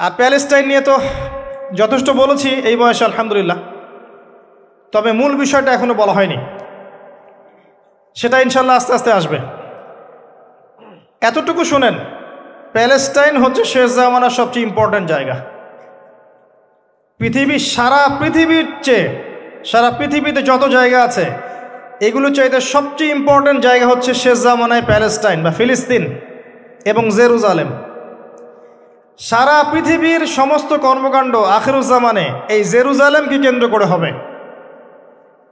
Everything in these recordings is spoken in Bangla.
আর প্যালেস্টাইন নিয়ে তো যথেষ্ট বলেছি এই বয়সে আলহামদুলিল্লাহ, তবে মূল বিষয়টা এখনো বলা হয়নি, সেটা ইনশাল্লাহ আস্তে আস্তে আসবে। এতটুকু শুনেন, প্যালেস্টাইন হচ্ছে শেষ জামানার সবচেয়ে ইম্পর্ট্যান্ট জায়গা। সারা পৃথিবীর চেয়ে, সারা পৃথিবীতে যত জায়গা আছে এগুলো চাইতে সবচেয়ে ইম্পর্ট্যান্ট জায়গা হচ্ছে শেষ জামানায় প্যালেস্টাইন বা ফিলিস্তিন এবং জেরুজালেম। সারা পৃথিবীর সমস্ত কর্মকাণ্ড আখিরুজ্জামানে এই জেরুজালেমকে কেন্দ্র করে হবে।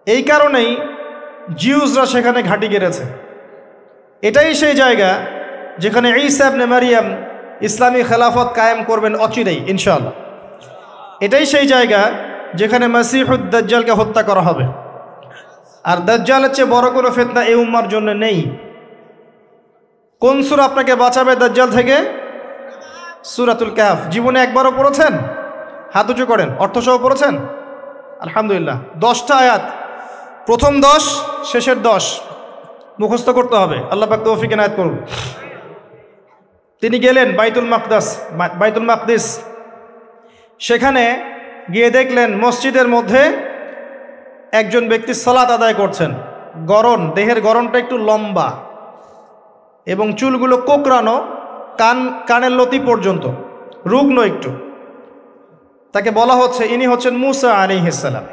এই কারণেই জিউসরা সেখানে ঘাঁটি গেড়েছে। এটাই সেই জায়গা যেখানে ঈসা ইবনে মারিয়াম ইসলামী খেলাফত কায়েম করবেন অচিরেই ইনশাআল্লাহ। এটাই সেই জায়গা যেখানে মাসিহুদ দাজ্জালকে হত্যা করা হবে। আর দাজ্জালের চেয়ে বড় কোনো ফিতনা এই উম্মার জন্য নেই। কোন সূরা আপনাকে বাঁচাবে দাজ্জাল থেকে? সূরাতুল কাহফ। জীবনে একবারও পড়েছেন? হাত উঁচু করেন। অর্থসহ পড়েছেন? আলহামদুলিল্লাহ। 10টা আয়াত, প্রথম 10, শেষের 10 মুখস্থ করতে হবে। আল্লাহ পাক তৌফিক এনায়েত করুন। তিনি গেলেন বাইতুল মাকদিস। সেখানে গিয়ে দেখলেন মসজিদের মধ্যে একজন ব্যক্তি সালাত আদায় করছেন। দেহের গড়নটা একটু লম্বা এবং চুলগুলো কোকড়ানো, কানের লতি পর্যন্ত, রুগ্ন একটু। তাকে বলা হচ্ছে ইনি হচ্ছেন মুসা আলাইহিস সালাম,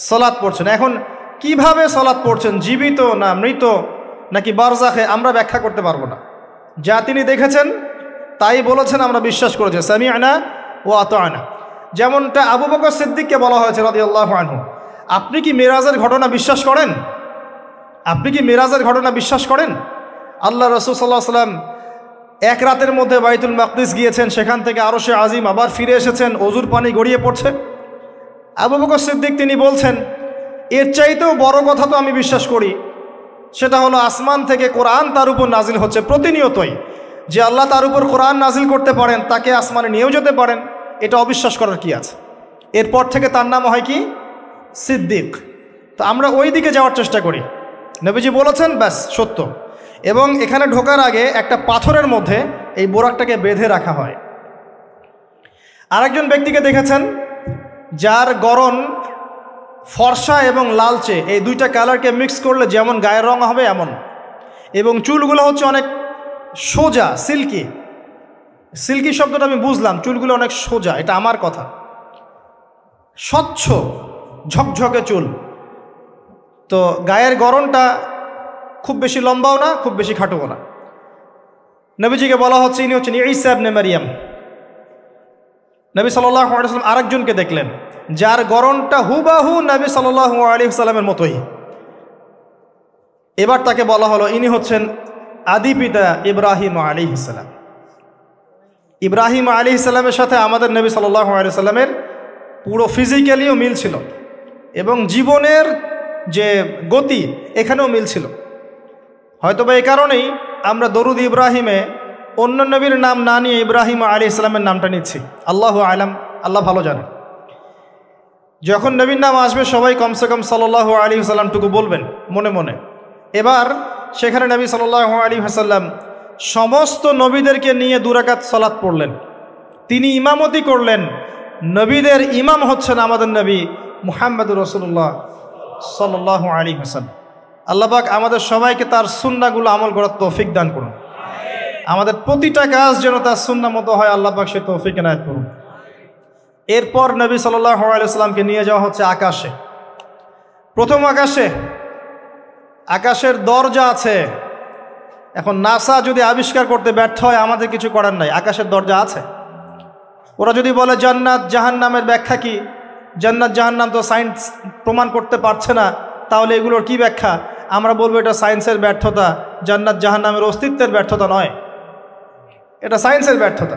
সালাত পড়ছেন। এখন কিভাবে সালাত পড়ছেন, জীবিত না মৃত নাকি বারজাখে, আমরা ব্যাখ্যা করতে পারবো না। যা তিনি দেখেছেন তাই বলেছেন, আমরা বিশ্বাস করেছি, সামি'না ওয়া আতা'না। যেমনটা আবু বকর সিদ্দিককে বলা হয়েছে রাদিয়াল্লাহু আনহু, আপনি কি মেরাজের ঘটনা বিশ্বাস করেন? আপনি কি মেরাজের ঘটনা বিশ্বাস করেন? আল্লাহ রাসূল সাল্লাল্লাহু আলাইহি ওয়াসাল্লাম এক রাতের মধ্যে বাইতুল মাকদিস গিয়েছেন, সেখান থেকে আরশে আজিম, আবার ফিরে এসেছেন, অজুর পানি গড়িয়ে পড়ছে। আবু বকর সিদ্দিক তিনি বলছেন, এর চাইতেও বড় কথা তো আমি বিশ্বাস করি, সেটা হলো আসমান থেকে কোরআন তার উপর নাজিল হচ্ছে প্রতিনিয়তই। যে আল্লাহ তার উপর কোরআন নাজিল করতে পারেন তাকে আসমানে নিয়েও যেতে পারেন, এটা অবিশ্বাস করার কি আছে? এরপর থেকে তার নাম হয় কি? সিদ্দিক। তো আমরা ওই দিকে যাওয়ার চেষ্টা করি। নবীজি বলেছেন, ব্যাস সত্য। এবং এখানে ঢোকার আগে একটা পাথরের মধ্যে এই বোরাকটাকে বেঁধে রাখা হয়। আরেকজন ব্যক্তিকে দেখেছেন যার গড়ন ফর্সা এবং লালচে, এই দুইটা কালারকে মিক্স করলে যেমন গায়ের রং হবে এমন, এবং চুলগুলো হচ্ছে অনেক সোজা, সিল্কি। সিল্কি শব্দটা আমি বুঝলাম, চুলগুলো অনেক সোজা, এটা আমার কথা। স্বচ্ছ ঝকঝকে চুল। তো গায়ের গড়নটা খুব বেশি লম্বাও না, খুব বেশি খাটোও না। নবীজিকে বলা হচ্ছে ইনি হচ্ছেন ঈসা ইবনে মারিয়াম। নবী সাল্লাল্লাহু আলাইহি ওয়াসাল্লাম আরেকজনকে দেখলেন যার গড়নটা হুবাহু নবী সাল্লাল্লাহু আলাইহি ওয়াসাল্লামের মতোই। এবার তাকে বলা হলো ইনি হচ্ছেন আদি পিতা ইব্রাহিম আলাইহিস সালাম। ইব্রাহিম আলাইহিস সালামের সাথে আমাদের নবী সাল্লাল্লাহু আলাইহি ওয়াসাল্লামের পুরো ফিজিক্যালিও মিল ছিল এবং জীবনের যে গতি এখানেও মিল ছিল। হয়তোবা এই কারণেই আমরা দরুদ ইব্রাহিমে অন্য নবীর নাম না নিয়ে ইব্রাহিম আলাইহিস সালামের নামটা নিচ্ছি। আল্লাহু আলাম, আল্লাহ ভালো জানে। যখন নবীর নাম আসবে সবাই কমসে কম সাল্লাল্লাহু আলাইহি ওয়াসাল্লামটুকু বলবেন মনে মনে। এবার সেখানে নবী সাল্লাল্লাহু আলাইহি ওয়াসাল্লাম সমস্ত নবীদেরকে নিয়ে 2 রাকাত সালাত পড়লেন। তিনি ইমামতি করলেন। নবীদের ইমাম হচ্ছেন আমাদের নবী মুহাম্মদুর রাসূলুল্লাহ সাল্লাল্লাহু আলাইহি ওয়াসাল্লাম। আল্লাহ পাক আমাদের সবাইকে তার সুন্নাহগুলো আমল করার তৌফিক দান করুন। আমাদের প্রতিটা কাজ যেন তার সুন্নাহ মতো হয়, আল্লাহ পাক সে তৌফিক এনায়েত করুন। এরপর নবী সাল্লাল্লাহু আলাইহি ওয়াসাল্লামকে নিয়ে যাওয়া হচ্ছে আকাশে। প্রথম আকাশের দরজা আছে। এখন নাসা যদি আবিষ্কার করতে ব্যর্থ হয় আমাদের কিছু করার নাই, আকাশের দরজা আছে। ওরা যদি বলে জান্নাত জাহান্নামের ব্যাখ্যা কি, জান্নাত জাহান্নাম তো সায়েন্স প্রমাণ করতে পারছে না, তাহলে এগুলোর কি ব্যাখ্যা? আমরা বলবো এটা সায়েন্সের ব্যর্থতা, জান্নাত জাহান্নামের অস্তিত্বের ব্যর্থতা নয়, এটা সায়েন্সের ব্যর্থতা।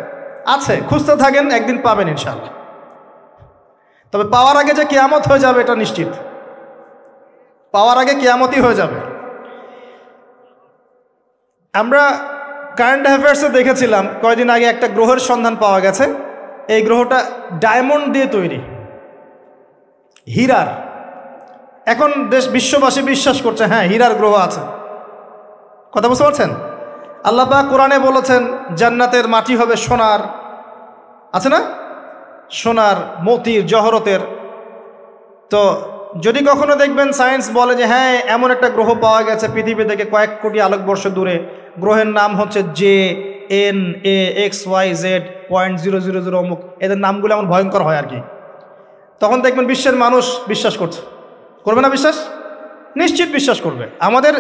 আছে, খুঁজতে থাকেন, একদিন পাবেন ইনশাআল্লাহ। তবে পাওয়ার আগে যে কিয়ামত হয়ে যাবে এটা নিশ্চিত, পাওয়ার আগে কিয়ামতই হয়ে যাবে। আমরা কারেন্ট অ্যাফেয়ার্সে দেখেছিলাম কয়েকদিন আগে একটা গ্রহের সন্ধান পাওয়া গেছে। এই গ্রহটা ডায়মন্ড দিয়ে তৈরি, হীরার। এখন বিশ্ববাসী বিশ্বাস করছে হ্যাঁ হীরার গ্রহ আছে। কথা বুঝতে পারছেন? আল্লাহ পাক কোরআনে বলেছেন জান্নাতের মাটি হবে সোনার, আছে না, সোনার, মতির, জহরতের। তো যদি কখনো দেখবেন সায়েন্স বলে যে হ্যাঁ এমন একটা গ্রহ পাওয়া গেছে পৃথিবী থেকে কয়েক কোটি আলোকবর্ষ দূরে, গ্রহের নাম হচ্ছে JNAXYZ.000 অমুক, এদের নামগুলো এমন ভয়ঙ্কর হয় আর কি, তখন দেখবেন বিশ্বের মানুষ বিশ্বাস করছে। করবে না বিশ্বাস? নিশ্চিত বিশ্বাস করবে। আমাদের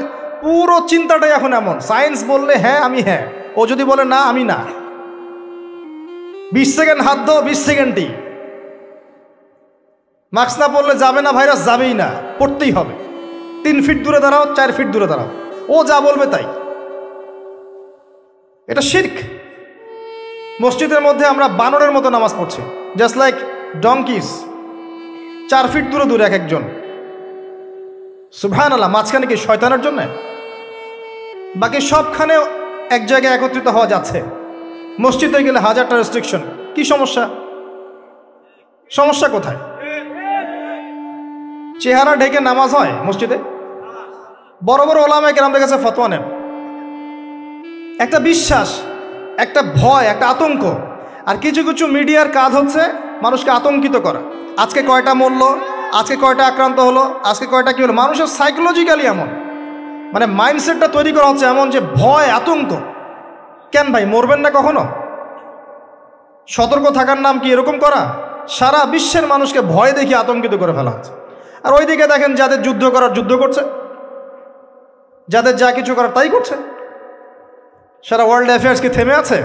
পুরো চিন্তাটাই এখন এমন, সায়েন্স বললে হ্যাঁ আমি হ্যাঁ, ও যদি বলে না আমি না। 20 সেকেন্ড হাত দাও, 20 সেকেন্ডই। মাস্ক না পরলে যাবে না, ভাইরাস যাবেই না, পড়তেই হবে। 3 ফিট দূরে দাঁড়াও, 4 ফিট দূরে দাঁড়াও, ও যা বলবে তাই। এটা শিরক। মসজিদের মধ্যে আমরা বানরের মতো নামাজ পড়ছি, জাস্ট লাইক ডঙ্কিস, 4 ফিট দূরে দূরে এক একজন। সুবহানাল্লাহ। মাঝখানে কি শয়তানের জন্য? বাকি সবখানে এক জায়গায় একত্রিত হওয়া যাচ্ছে। মসজিদে গেলে 1000টা রেস্ট্রিকশন, কি সমস্যা? সমস্যা কোথায়? চেহারা ঢেকে নামাজ হয় মসজিদে? বড় বড় ওলামায়ে কেরামদের কাছে ফতোয়া নেন। একটা বিশ্বাস, একটা ভয়, একটা আতঙ্ক। আর কিছু কিছু মিডিয়ার কাজ হচ্ছে মানুষকে আতঙ্কিত করা। আজকে কয়টা মরল, আজকে কয়টা আক্রান্ত হলো, আজকে কয়টা কি হলো। মানুষের সাইকোলজিক্যালি এমন, মানে মাইন্ডসেটটা তৈরি করা হচ্ছে এমন যে ভয়, আতঙ্ক। কেন ভাই, মরবেন না কখনো? সতর্ক থাকার নাম কি এরকম করা? সারা বিশ্বের মানুষকে ভয় দেখিয়ে আতঙ্কিত করে ফেলা হচ্ছে। আর ওইদিকে দেখেন যাদের যুদ্ধ করার যুদ্ধ করছে, যাদের যা কিছু করার তাই করছে। সারা ওয়ার্ল্ড অ্যাফেয়ার্স কি থেমে আছে?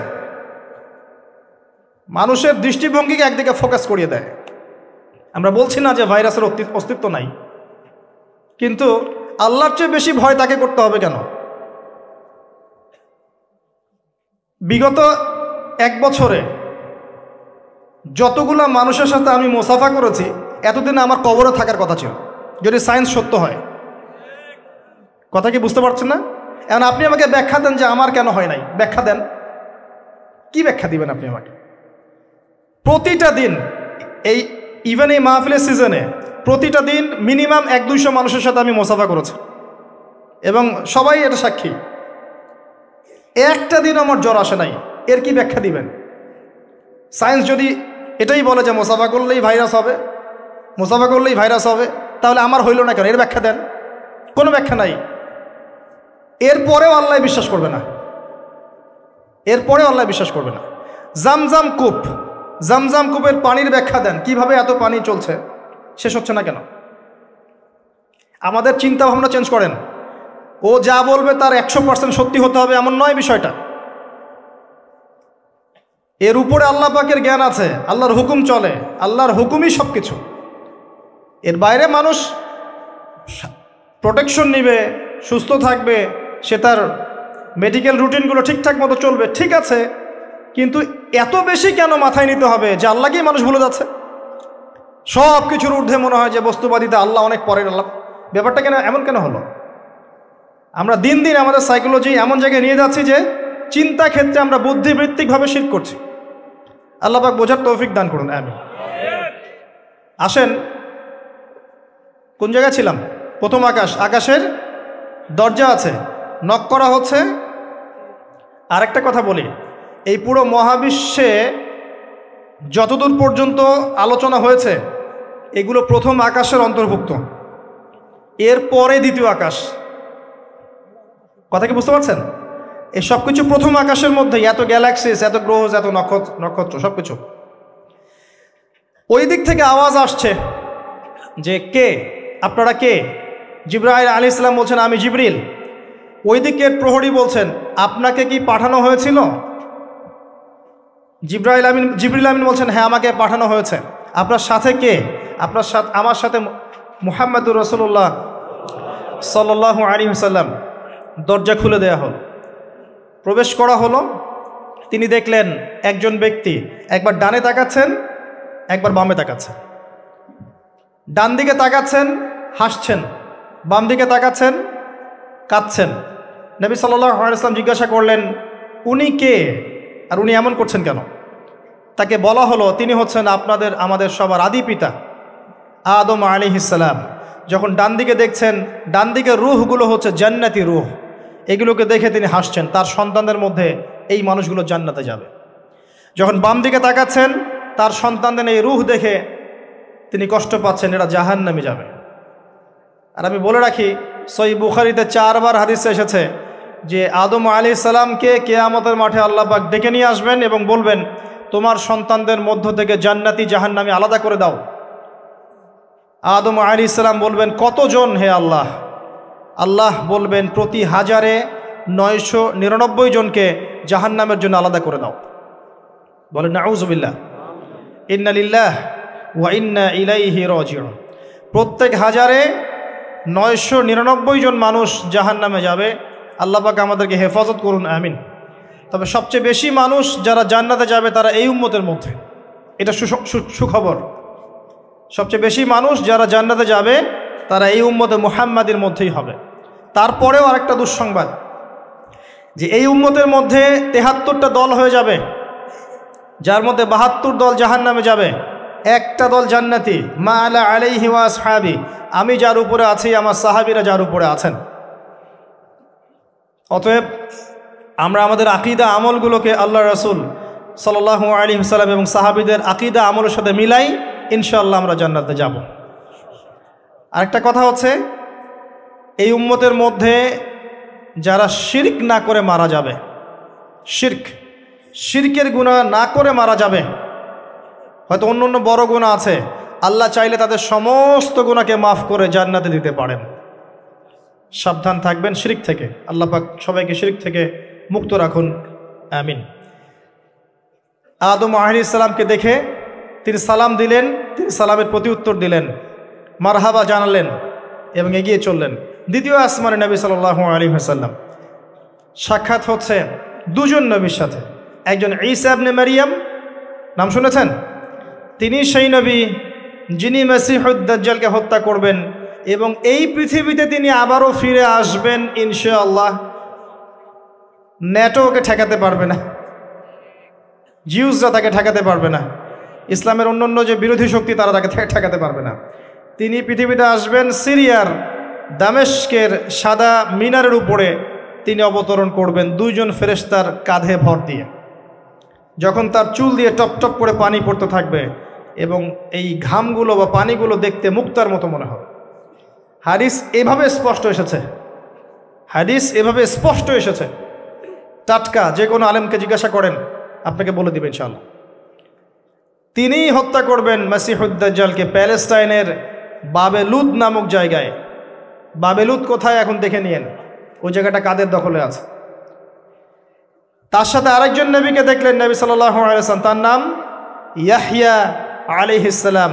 মানুষের দৃষ্টিভঙ্গিকে একদিকে ফোকাস করিয়ে দেয়। আমরা বলছি না যে ভাইরাসের অস্তিত্ব নাই, কিন্তু আল্লাহর চেয়ে বেশি ভয় তাকে করতে হবে কেন? বিগত 1 বছরে যতগুলা মানুষের সাথে আমি মুসাফা করেছি, এতদিন আমার কবরে থাকার কথা ছিল, যদি সায়েন্স সত্য হয়। কথা কি বুঝতে পারছেন না? এখন আপনি আমাকে ব্যাখ্যা দেন যে আমার কেন হয় নাই, ব্যাখ্যা দেন। কি ব্যাখ্যা দিবেন আপনি আমাকে? প্রতিটা দিন এই ইভেন এই মাহফিলের সিজনে প্রতিটা দিন মিনিমাম 100-200 মানুষের সাথে আমি মুসাফা করেছি, এবং সবাই এটা সাক্ষী। একটা দিন আমার জ্বর আসে নাই, এর কি ব্যাখ্যা দিবেন? সায়েন্স যদি এটাই বলে যে মুসাফা করলেই ভাইরাস হবে, মুসাফা করলেই ভাইরাস হবে, তাহলে আমার হইল না কেন? এর ব্যাখ্যা দেন। কোনো ব্যাখ্যা নাই। এরপরেও আল্লাহ বিশ্বাস করবে না, এরপরেও আল্লাহ বিশ্বাস করবে না। জামজাম কূপ, জামজাম কূপের পানির ব্যাখ্যা দেন, কিভাবে এত পানি চলছে, শেষ হচ্ছে না কেন? আমাদের চিন্তা ভাবনা চেঞ্জ করেন। ও যা বলবে তার 100% সত্যি হতে হবে এমন নয় বিষয়টা। এর উপরে আল্লাহ পাকের জ্ঞান আছে, আল্লাহর হুকুম চলে, আল্লাহর হুকুমই সব কিছু। এর বাইরে মানুষ প্রোটেকশন নিবে, সুস্থ থাকবে, সে তার মেডিকেল রুটিনগুলো ঠিকঠাক মতো চলবে, ঠিক আছে, কিন্তু এত বেশি কেন মাথায় নিতে হবে যে আল্লাহকেই মানুষ ভুলে যাচ্ছে? সব কিছুর ঊর্ধ্বে মনে হয় যে বস্তুবাদিতা, আল্লাহ অনেক পরের। আল্লাহ, ব্যাপারটা কেন এমন কেন হলো? আমরা দিন দিন আমাদের সাইকোলজি এমন জায়গায় নিয়ে যাচ্ছি যে চিন্তা ক্ষেত্রে আমরা বুদ্ধিবৃত্তিকভাবে শিরক করছি। আল্লাহ পাক বোঝার তৌফিক দান করুন, আমিন। আসেন, কোন জায়গায় ছিলাম? প্রথম আকাশ, আকাশের দরজা আছে, নক করা হচ্ছে। আরেকটা কথা বলি, এই পুরো মহাবিশ্বে যতদূর পর্যন্ত আলোচনা হয়েছে এগুলো প্রথম আকাশের অন্তর্ভুক্ত, এরপরে দ্বিতীয় আকাশ। কথা কি বুঝতে পারছেন? এই সব কিছু প্রথম আকাশের মধ্যে, এত গ্যালাক্সিস, এত গ্রহ, এত নক্ষত্র সব কিছু। ওই দিক থেকে আওয়াজ আসছে যে কে আপনারা, কে? জিবরাইল আলাইহিস সালাম বলছেন আমি জিবরিল। ওই দিকের প্রহরী বলছেন আপনাকে কি পাঠানো হয়েছিল? জিবরিল আমিন বলছেন হ্যাঁ আমাকে পাঠানো হয়েছে। আপনার সাথে কে? আপনার সাথে, আমার সাথে মুহাম্মদুর রাসূলুল্লাহ সাল্লাল্লাহু আলাইহি ওয়াসাল্লাম। দরজা খুলে দেয়া হল, প্রবেশ করা হলো। তিনি দেখলেন একজন ব্যক্তি একবার ডানে তাকাচ্ছেন, একবার বামে তাকাচ্ছেন। ডান দিকে তাকাচ্ছেন, হাসছেন, বাম দিকে তাকাচ্ছেন, কাঁদছেন। নবী সাল্লাল্লাহু আলাইহি ওয়াসাল্লাম জিজ্ঞাসা করলেন উনি কে আর উনি এমন করছেন কেন? তাকে বলা হলো তিনি হচ্ছেন আমাদের সবার আদি পিতা আদম আলাইহিস সালাম। যখন ডান দিকে দেখছেন, ডান দিকের রূহগুলো হচ্ছে জান্নাতি রূহ, এগুলোকে দেখে তিনি হাসছেন। তার সন্তানদের মধ্যে এই মানুষগুলো জান্নাতে যাবে। যখন বাম দিকে তাকাচ্ছেন তার সন্তানদের এই রূহ দেখে তিনি কষ্ট পাচ্ছেন, এরা জাহান্নামে যাবে। আর আমি বলে রাখি, সহিহ বুখারীতে 4 বার হাদিসে এসেছে যে আদম আলাইহিস সালামকে কিয়ামতের মাঠে আল্লাহ পাক ডেকে নিয়ে আসবেন এবং বলবেন, তোমার সন্তানদের মধ্য থেকে জান্নাতি জাহান্নামী আলাদা করে দাও। আদম আলাইহিস সালাম বলবেন, কতজন হে আল্লাহ? আল্লাহ বলবেন, প্রতি 1000-এ 999 জনকে জাহান্নামের জন্য আলাদা করে দাও। বলেন নাউযুবিল্লাহ। ইন্না লিল্লাহি ওয়া ইন্না ইলাইহি রাজিউন। প্রত্যেক 1000-এ 999 জন মানুষ জাহান্নামে যাবে। আল্লাহ পাক আমাদেরকে হেফাজত করুন, আমিন। তবে সবচেয়ে বেশি মানুষ যারা জান্নাতে যাবে তারা এই উম্মতের মধ্যে, এটা সুখবর। সবচেয়ে বেশি মানুষ যারা জান্নাতে যাবে তারা এই উম্মতে মুহাম্মাদের মধ্যেই হবে। তারপরেও আরেকটা দুঃসংবাদ, যে এই উম্মতের মধ্যে 73টা দল হয়ে যাবে, যার মধ্যে 72 দল জাহান্নামে যাবে, একটা দল জান্নাতি। মা আলা আলাইহি ওয়া আসহাবি, আমি যার উপরে আছি, আমার সাহাবীরা যার উপরে আছেন। অতএব আমরা আমাদের আকীদা আমলগুলোকে আল্লাহ রাসূল সাল্লাল্লাহু আলাইহি ওয়াসাল্লাম এবং সাহাবীদের আকীদা আমলের সাথে মিলাই, ইনশাআল্লাহ আমরা জান্নাতে যাব। আরেকটা কথা হচ্ছে, এই উম্মতের মধ্যে যারা শিরক না করে মারা যাবে, শিরকের গুনাহ না করে মারা যাবে, হয়তো অন্য অন্য বড় গুনাহ আছে, আল্লাহ চাইলে তাদের সমস্ত গুনাহকে মাফ করে জান্নাতে দিতে পারেন। সাবধান থাকবেন শিরক থেকে। আল্লাহ পাক সবাইকে শিরক থেকে মুক্ত রাখুন, আমিন। আদম আলাইহিস সালামকে দেখে তিনি সালাম দিলেন, তিনি সালামের প্রতি উত্তর দিলেন, মারহাবা জানালেন এবং এগিয়ে চললেন। দ্বিতীয় আসমানে নবী সাল্লাল্লাহু আলাইহি ওয়াসাল্লাম সাক্ষাৎ হচ্ছে 2 জন নবীর সাথে। একজন ঈসা ইবনে মারিয়াম, নাম শুনেছেন? তিনি সেই নবী যিনি মসিহুদ দাজ্জালকে হত্যা করবেন এবং এই পৃথিবীতে তিনি আবারও ফিরে আসবেন ইনশাআল্লাহ। নেটো ওকে ঠেকাতে পারবে না, জিউসরা তাকে ঠেকাতে পারবে না, ইসলামের অন্যান্য যে বিরোধী শক্তি তারা তাকে ঠেকাতে পারবে না। তিনি পৃথিবীতে আসবেন, সিরিয়ার দামেস্কের সাদা মিনারের উপরে তিনি অবতরণ করবেন 2 জন ফেরেশতার কাঁধে ভর দিয়ে। যখন তার চুল দিয়ে টপ টপ করে পানি পড়তে থাকবে এবং এই ঘামগুলো বা পানিগুলো দেখতে মুক্তার মতো মনে হবে। হাদিস এভাবে স্পষ্ট এসেছে, টাটকা। যে কোনো আলেমকে জিজ্ঞাসা করেন, আপনাকে বলে দিবেন ইনশাআল্লাহ। তিনি হত্যা করবেন মসিহুদ দাজ্জালকে প্যালেস্টাইনের বাবেলুদ নামক জায়গায়। বাবেলুদ কোথায় এখন দেখে নিয়েন, ওই জায়গাটা কাদের দখলে আছে। তার সাথে আরেকজন নবীকে দেখলেন নবী সাল্লাল্লাহু আলাইহি ওয়াসাল্লাম, তার নাম ইয়াহইয়া আলাইহিস সালাম,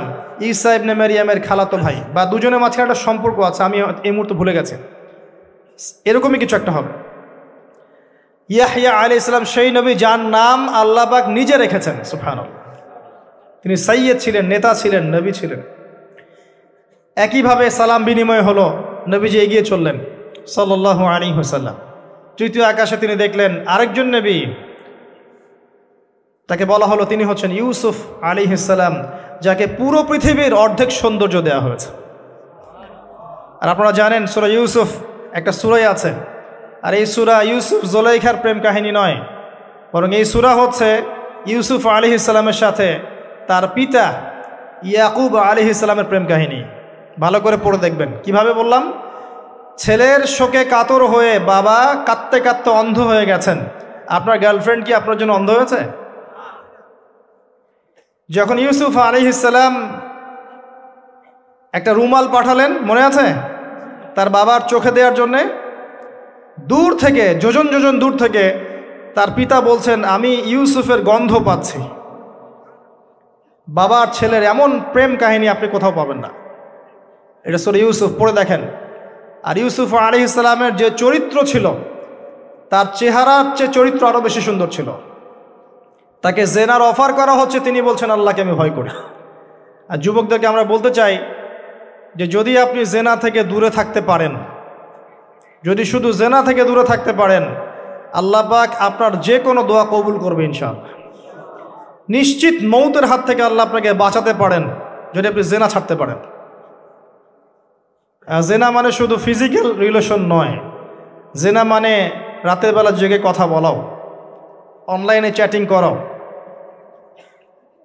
ঈসা ইবনে মারিয়ামের খালাতো ভাই, বা দুজনের মাঝখানে একটা সম্পর্ক আছে, আমি এই মুহূর্তে ভুলে গেছি, এরকমই কিছু একটা হবে। ইয়াহইয়া আলাইহিস সালাম সেই নবী যার নাম আল্লাহ পাক নিজে রেখেছেন, সুবহানাল্লাহ। তিনি সাইয়্যেদ ছিলেন, নেতা ছিলেন, নবী ছিলেন। একইভাবে সালাম বিনিময় হলো, নবীজি এগিয়ে চললেন সাল্লাল্লাহু আলাইহি ওয়াসাল্লাম। তৃতীয় আকাশে তিনি দেখলেন আরেকজন নবী, তাকে বলা হলো তিনি হচ্ছেন ইউসুফ আলাইহিস সালাম, যাকে পুরো পৃথিবীর অর্ধেক সৌন্দর্য দেওয়া হয়েছে। আর আপনারা জানেন সূরা ইউসুফ একটা সূরাই আছে, আর এই সূরা ইউসুফ জুলাইখার প্রেম কাহিনী নয়, বরং এই সূরা হচ্ছে ইউসুফ আলাইহিস সালামের সাথে তার পিতা ইয়াকুব আলাইহিস সালামের প্রেম কাহিনী। ভালো করে পড়ে দেখবেন। কিভাবে বললাম? ছেলের শোকে কাতর হয়ে বাবা কাঁদতে কাঁদতে অন্ধ হয়ে গেছেন। আপনার গার্লফ্রেন্ড কি আপনার জন্য অন্ধ হয়েছে? যখন ইউসুফ আলাইহিস সালাম একটা রুমাল পাঠালেন, মনে আছে, তার বাবার চোখে দেওয়ার জন্যে, দূর থেকে যোজন যোজন দূর থেকে তার পিতা বলছেন, আমি ইউসুফের গন্ধ পাচ্ছি। বাবার ছেলের এমন প্রেম কাহিনী আপনি কোথাও পাবেন না। এটা সূরা ইউসুফ, পড়ে দেখেন। আর ইউসুফ আলাইহিস সালামের যে চরিত্র ছিল, তার চেহারার চেয়ে চরিত্র আরও বেশি সুন্দর ছিল। তাকে জেনার অফার করা হচ্ছে, তিনি বলছেন আল্লাহকে আমি ভয় করি। আর যুবকদেরকে আমরা বলতে চাই যে যদি আপনি জেনা থেকে দূরে থাকতে পারেন, যদি শুধু জেনা থেকে দূরে থাকতে পারেন, আল্লাহ পাক আপনার যে কোনো দোয়া কবুল করবে ইনশাআল্লাহ। নিশ্চিত মৌতের হাত থেকে আল্লাহ আপনাকে বাঁচাতে পারেন যদি আপনি জেনা ছাড়তে পারেন। জেনা মানে শুধু ফিজিক্যাল রিলেশন নয়, জেনা মানে রাতের বেলা জেগে কথা বলাও, অনলাইনে চ্যাটিং করাও,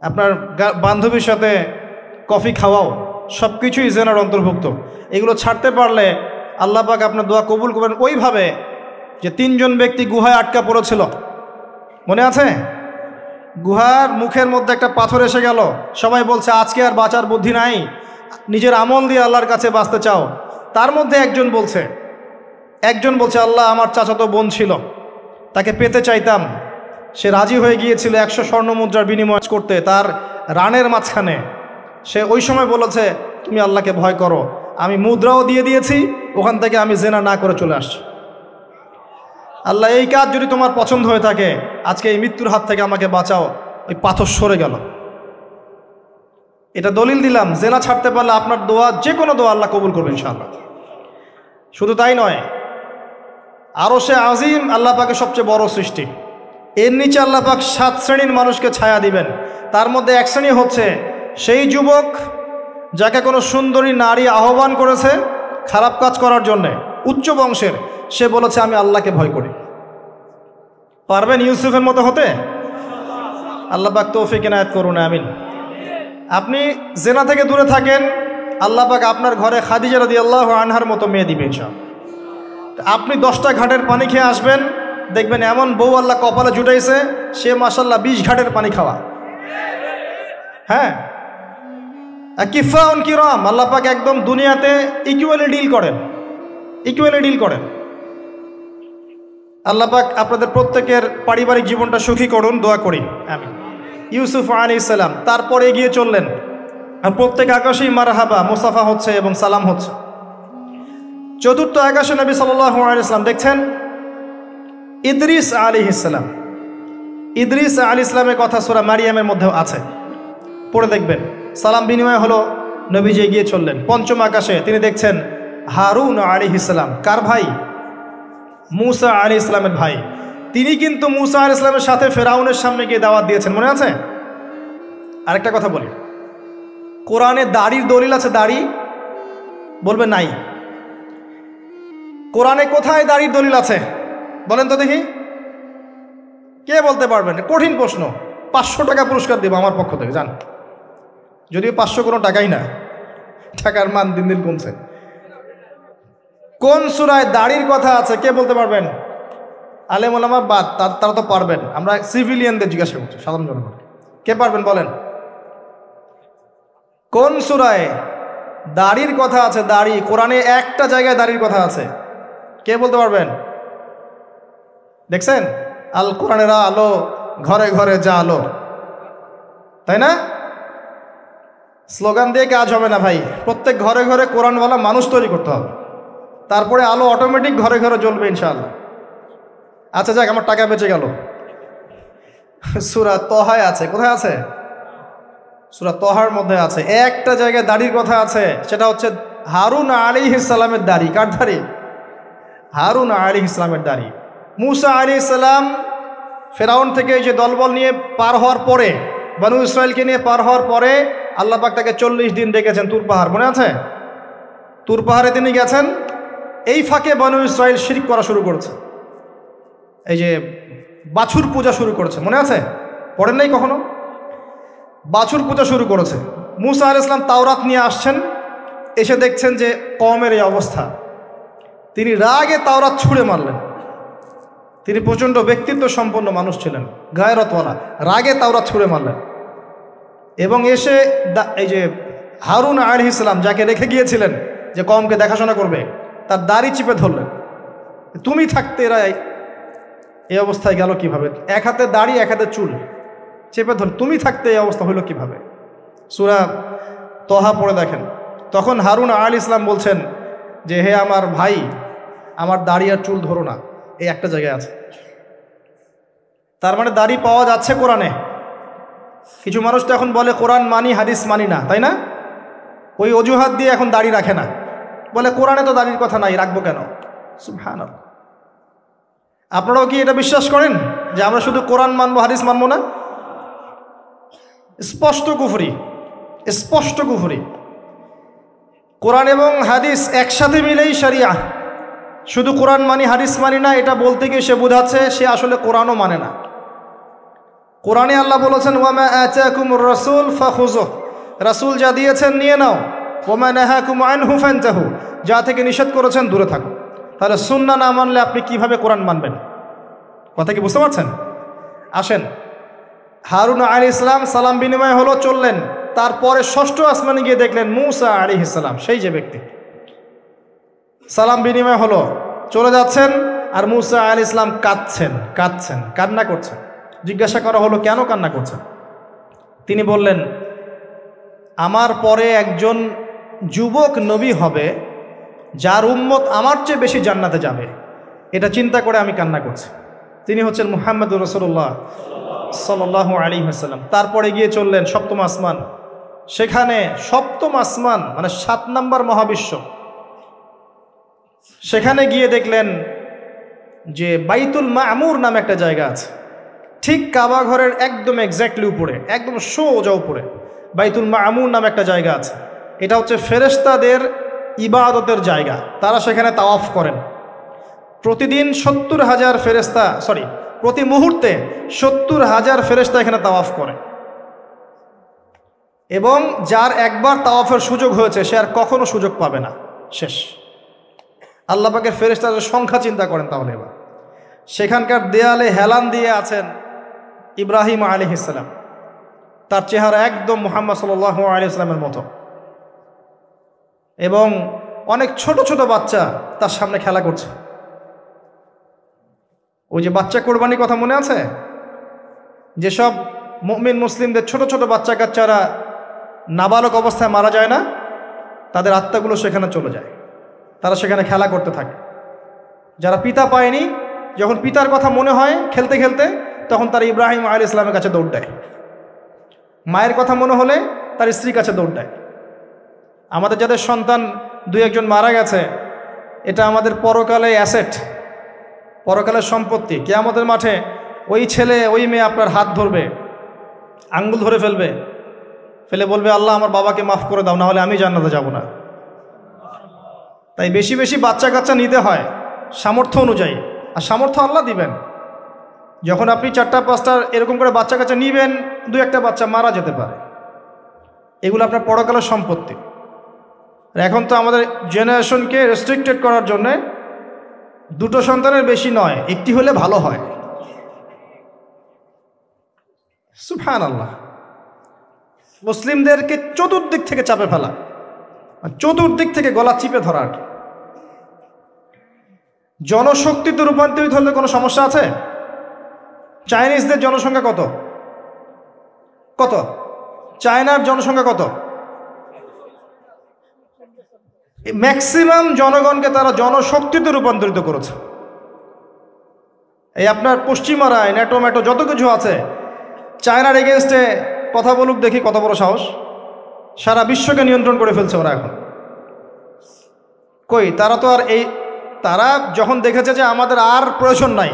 আপনার বান্ধবীর সাথে কফি খাওয়াও, সব কিছুই জেনার অন্তর্ভুক্ত। এগুলো ছাড়তে পারলে আল্লাহ পাক আপনার দোয়া কবুল করবেন। ওইভাবে যে 3 জন ব্যক্তি গুহায় আটকা পড়েছিল, মনে আছে? গুহার মুখের মধ্যে একটা পাথর এসে গেল, সবাই বলছে আজকে আর বাঁচার বুদ্ধি নাই, নিজের আমল দিয়ে আল্লাহর কাছে বাঁচতে চাও। তার মধ্যে একজন বলছে আল্লাহ, আমার চাচাতো বোন ছিল, তাকে পেতে চাইতাম, সে রাজি হয়ে গিয়েছিল 100 স্বর্ণ মুদ্রার বিনিময় করতে তার রানের মাঝখানে। সে ওই সময় বলেছে তুমি আল্লাহকে ভয় করো, আমি মুদ্রাও দিয়ে দিয়েছি, ওখান থেকে আমি জেনা না করে চলে আসছি। আল্লাহ, এই কাজ যদি তোমার পছন্দ হয়ে থাকে আজকে এই মৃত্যুর হাত থেকে আমাকে বাঁচাও। ওই পাথর সরে গেল। এটা দলিল দিলাম, জেনা ছাড়তে পারলে আপনার দোয়া, যে কোনো দোয়া আল্লাহ কবুল করবে ইনশাআল্লাহ। শুধু তাই নয়, আরশে আজিম আল্লাহ পাকের সবচেয়ে বড় সৃষ্টি, এর নিচে আল্লাহ পাক 7 শ্রেণীর মানুষকে ছায়া দিবেন। তার মধ্যে এক শ্রেণী হচ্ছে সেই যুবক যাকে কোনো সুন্দরী নারী আহ্বান করেছে খারাপ কাজ করার জন্যে, উচ্চ বংশের, সে বলেছে আমি আল্লাহকে ভয় করি। পারবেন ইউসুফের মতো হতে? আল্লাহ পাক তৌফিক ইনায়াত করুন, আমিন। আপনি জেনা থেকে দূরে থাকেন, আল্লাহ পাক আপনার ঘরে খাদিজা রাদিয়াল্লাহু আনহার মতো মেয়ে দিবে ইনশাআল্লাহ। আপনি 10টা ঘাটের পানি খেয়ে আসবেন, দেখবেন এমন বউ আল্লাহ কপালে জুটাইছে, সে মাশাআল্লাহ 20 ঘাটের পানি খাওয়া। হ্যাঁ, কিফাউন কিরাম, আল্লাহ পাক একদম দুনিয়াতে ইকুয়ালি ডিল করেন। আল্লাহ পাক আপনাদের প্রত্যেকের পারিবারিক জীবনটা সুখী করুন, দোয়া করি, আমিন। ইউসুফ আলাইহিস সালাম তারপর এগিয়ে চললেন, আর প্রত্যেক আকাশেই মারহাবা মুসাফা হচ্ছে এবং সালাম হচ্ছে। 4র্থ আকাশে নবী সাল্লাল্লাহু আলাইহি ওয়াসাল্লাম দেখছেন ইদ্রিস আলাইহিস সালাম। ইদ্রিস আলাইহিস সালামের কথা সূরা মারিয়ামের মধ্যেও আছে, পড়ে দেখবেন। সালাম বিনিময় হলো, নবীজি এগিয়ে চললেন। 5ম আকাশে তিনি দেখছেন হারুন আলাইহিস সালাম। কার ভাই? মুসা আলাইহিস সালামের ভাই। তিনি কিন্তু মুসা আলাইহিস সালামের সাথে ফেরাউনের সামনে গিয়ে দাওয়াত দিয়েছেন, মনে আছে? আরেকটা কথা বলি, কোরআনে দাড়ির দলিল আছে? দাড়ি বলবে নাই। কোরআনে কোথায় দাড়ির দলিল আছে বলেন তো দেখি, কে বলতে পারবেন? কঠিন প্রশ্ন। 500 টাকা পুরস্কার দেব আমার পক্ষ থেকে, জান। যদিও 500 কোনো টাকাই না, টাকার মান দিন দিন কমছে। কোন সূরায় দাড়ির কথা আছে কে বলতে পারবেন? আলেম ওলামা বাদ, তারা তো পারবেন। আমরা সিভিলিয়ানদের জিজ্ঞাসা করছি, সাধারণ জনগণ, কে পারবেন বলেন? কোন সূরায় দাড়ির কথা আছে? দাড়ি কোরআনে একটা জায়গায় দাড়ির কথা আছে, কে বলতে পারবেন? দেখছেন আল কোরআনের আলো ঘরে ঘরে যা আলো, তাই না? স্লোগান দিয়ে কাজ হবে না ভাই, প্রত্যেক ঘরে ঘরে কোরআনওয়ালা মানুষ তৈরি করতে হবে, তারপরে আলো অটোমেটিক ঘরে ঘরে জ্বলবে ইনশাআল্লাহ। আচ্ছা যাক, আমার টাকা বেঁচে গেল। সূরা তহায় আছে। কোথায় আছে? সূরা তহার মধ্যে আছে, একটা জায়গায় দাড়ির কথা আছে, সেটা হচ্ছে হারুন আলাইহিস সালামের দাড়ি। কার দাড়ি? হারুন আলাইহিস সালামের দাড়ি। মুসা আলাইহিস সালাম ফেরাউন থেকে যে দলবল নিয়ে পার হওয়ার পরে, বনু ইসরায়েলকে নিয়ে পার হওয়ার পরে আল্লাহ পাক তাকে 40 দিন ডেকেছেন তুর পাহাড়, মনে আছে? তুর পাহাড়ে তিনি গেছেন। এই ফাঁকে বনু ইসরায়েল শিরক করা শুরু করেছে, এই যে বাছুর পূজা শুরু করেছে, মনে আছে? পড়েন নাই কখনো? বাছুর পূজা শুরু করেছে। মুসা আলাইহিস সালাম তাওরাত নিয়ে আসছেন, এসে দেখছেন যে কওমের এই অবস্থা, তিনি রাগে তাওরাত ছুঁড়ে মারলেন। তিনি প্রচণ্ড ব্যক্তিত্ব সম্পন্ন মানুষ ছিলেন, গায়রতওয়ালা, রাগে তাওরাত ছুঁড়ে মারলেন। এবং এসে এই যে হারুন আলাইহিস সালাম যাকে রেখে গিয়েছিলেন যে কওমকে দেখাশোনা করবে, তার দাড়ি চিপে ধরলেন। তুমি থাকতে এরা এই অবস্থায় গেল কিভাবে? এক হাতে দাড়ি, এক হাতে চুল, চেপে ধর, তুমি থাকতে এই অবস্থা হইল কিভাবে? সূরা তহা পড়ে দেখেন। তখন হারুন আলাইহিস সালাম বলছেন যে হে আমার ভাই, আমার দাড়ি আর চুল ধরো না, এই একটা জায়গায় আছে। তার মানে দাড়ি পাওয়া যাচ্ছে কোরআনে। কিছু মানুষ তো এখন বলে কোরআন মানি হাদিস মানি না, তাই না? ওই অজুহাত দিয়ে এখন দাড়ি রাখে না, বলে কোরআনে তো দাড়ির কথা নাই, রাখবো কেন? সুবহানাল্লাহ। আপনারাও কি এটা বিশ্বাস করেন যে আমরা শুধু কোরআন মানবো, হাদিস মানবো না? স্পষ্ট কুফরি, স্পষ্ট কুফরি। কোরআন এবং হাদিস একসাথে মিলেই শরিয়া। শুধু কোরআন মানি হাদিস মানি না এটা বলতে গিয়ে সে বোঝাচ্ছে সে আসলে কোরআনও মানে না। কোরআনে আল্লাহ বলেছেন ওয়ামা আতাকুমুর রাসূল ফাখুযুহ, রাসূল যা দিয়েছেন নিয়ে নাও, ওয়ামা নাহাকুম আনহু ফান্তাহু, যা থেকে নিষেধ করেছেন দূরে থাকো। তাহলে সুন্নাহ না মানলে আপনি কিভাবে কোরআন মানবেন? কথা কি বুঝতে পারছেন? আসেন, হারুন আলাইহিস সালাম সালাম বিনিময় হলো, চললেন, তারপরে ষষ্ঠ আসমানে গিয়ে দেখলেন মূসা আলাইহিস সালাম, সেই যে ব্যক্তি। সালাম বিনিময় হলো, চলে যাচ্ছেন, আর মূসা আলাইহিস সালাম কাঁদছেন, কান্না করছেন। জিজ্ঞাসা করা হলো কেন কান্না করছেন? তিনি বললেন, আমার পরে একজন যুবক নবী হবে যার উম্মত আমার চেয়ে বেশি জান্নাতে যাবে, এটা চিন্তা করে আমি কান্না করছি। তিনি হচ্ছেন মুহাম্মদুর রাসূলুল্লাহ সাল্লাল্লাহু আলাইহি ওয়াসাল্লাম। তারপরে গিয়ে চললেন সপ্তম আসমান। সেখানে সপ্তম আসমান মানে 7 নম্বর মহাবিশ্ব, সেখানে গিয়ে দেখলেন যে বাইতুল মামুর নামে একটা জায়গা আছে, ঠিক কাবা ঘরের একদম এক্স্যাক্টলি উপরে, একদম সোজা উপরে বাইতুল মামুর নামে একটা জায়গা আছে। এটা হচ্ছে ফেরেশতাদের ইবাদতের জায়গা, তারা সেখানে তাওয়াফ করেন। প্রতিদিন 70,000 ফেরেশতা, প্রতি মুহূর্তে 70,000 ফেরেশতা এখানে তাওয়াফ করে। এবং যার একবার তাওয়াফের সুযোগ হয়েছে সে আর কখনো সুযোগ পাবে না, শেষ। আল্লাহ পাকের ফেরেশতাদের সংখ্যা চিন্তা করেন তাহলে। এবার সেখানকার দেয়ালে হেলান দিয়ে আছেন ইব্রাহিম আলাইহিস সালাম, তার চেহারা একদম মুহাম্মদ সাল্লাল্লাহু আলাইহি ওয়াসাল্লামের মতো, এবং অনেক ছোট ছোট বাচ্চা তার সামনে খেলা করছে। ওই যে বাচ্চা কোরবানির কথা মনে আছে? যেসব মুমিন মুসলিমদের ছোট ছোট বাচ্চা কাচ্চারা নাবালক অবস্থায় মারা যায় না, তাদের আত্মাগুলো সেখানে চলে যায়, তারা সেখানে খেলা করতে থাকে। যারা পিতা পায়নি, যখন পিতার কথা মনে হয় খেলতে খেলতে, তখন তারা ইব্রাহিম আলাইহিস সালামের কাছে দৌড় দেয়। মায়ের কথা মনে হলে তার স্ত্রীর কাছে দৌড় দেয়। আমাদের যাদের সন্তান 2-1জন মারা গেছে, এটা আমাদের পরকালে অ্যাসেট, পরকালের সম্পত্তি। কিয়ামতের মাঠে ওই ছেলে ওই মেয়ে আপনার হাত ধরবে, আঙ্গুল ধরে ফেলে বলবে, আল্লাহ আমার বাবাকে মাফ করে দাও, না হলে আমি জান্নাতে যাব না। তাই বেশি বেশি বাচ্চা কাচ্চা নিতে হয় সামর্থ্য অনুযায়ী, আর সামর্থ্য আল্লাহ দিবেন। যখন আপনি 4টা-5টা এরকম করে বাচ্চা কাচ্চা নিবেন, 2-1টা বাচ্চা মারা যেতে পারে, এগুলো আপনার পরকালের সম্পত্তি। এখন তো আমাদের জেনারেশনকে রেস্ট্রিক্টেড করার জন্যে 2টো সন্তানের বেশি নয়, 1টি হলে ভালো হয়। সুবহানাল্লাহ। মুসলিমদেরকে চতুর্দিক থেকে চাপে ফেলা, চতুর্দিক থেকে গলা চিপে ধরা। আর কি জনশক্তিতে রূপান্তরিত হলে কোনো সমস্যা আছে? চাইনিজদের জনসংখ্যা কত? চায়নার জনসংখ্যা কত? ম্যাক্সিমাম জনগণকে তারা জনশক্তিতে রূপান্তরিত করেছে। এই আপনার পশ্চিমারায় ন্যাটো যত কিছু আছে, চায়নার এগেনস্টে কথা বলুক দেখি কত বড় সাহস। সারা বিশ্বকে নিয়ন্ত্রণ করে ফেলছে ওরা এখন। কই, তারা তো আর তারা যখন দেখেছে যে আমাদের আর প্রয়োজন নাই,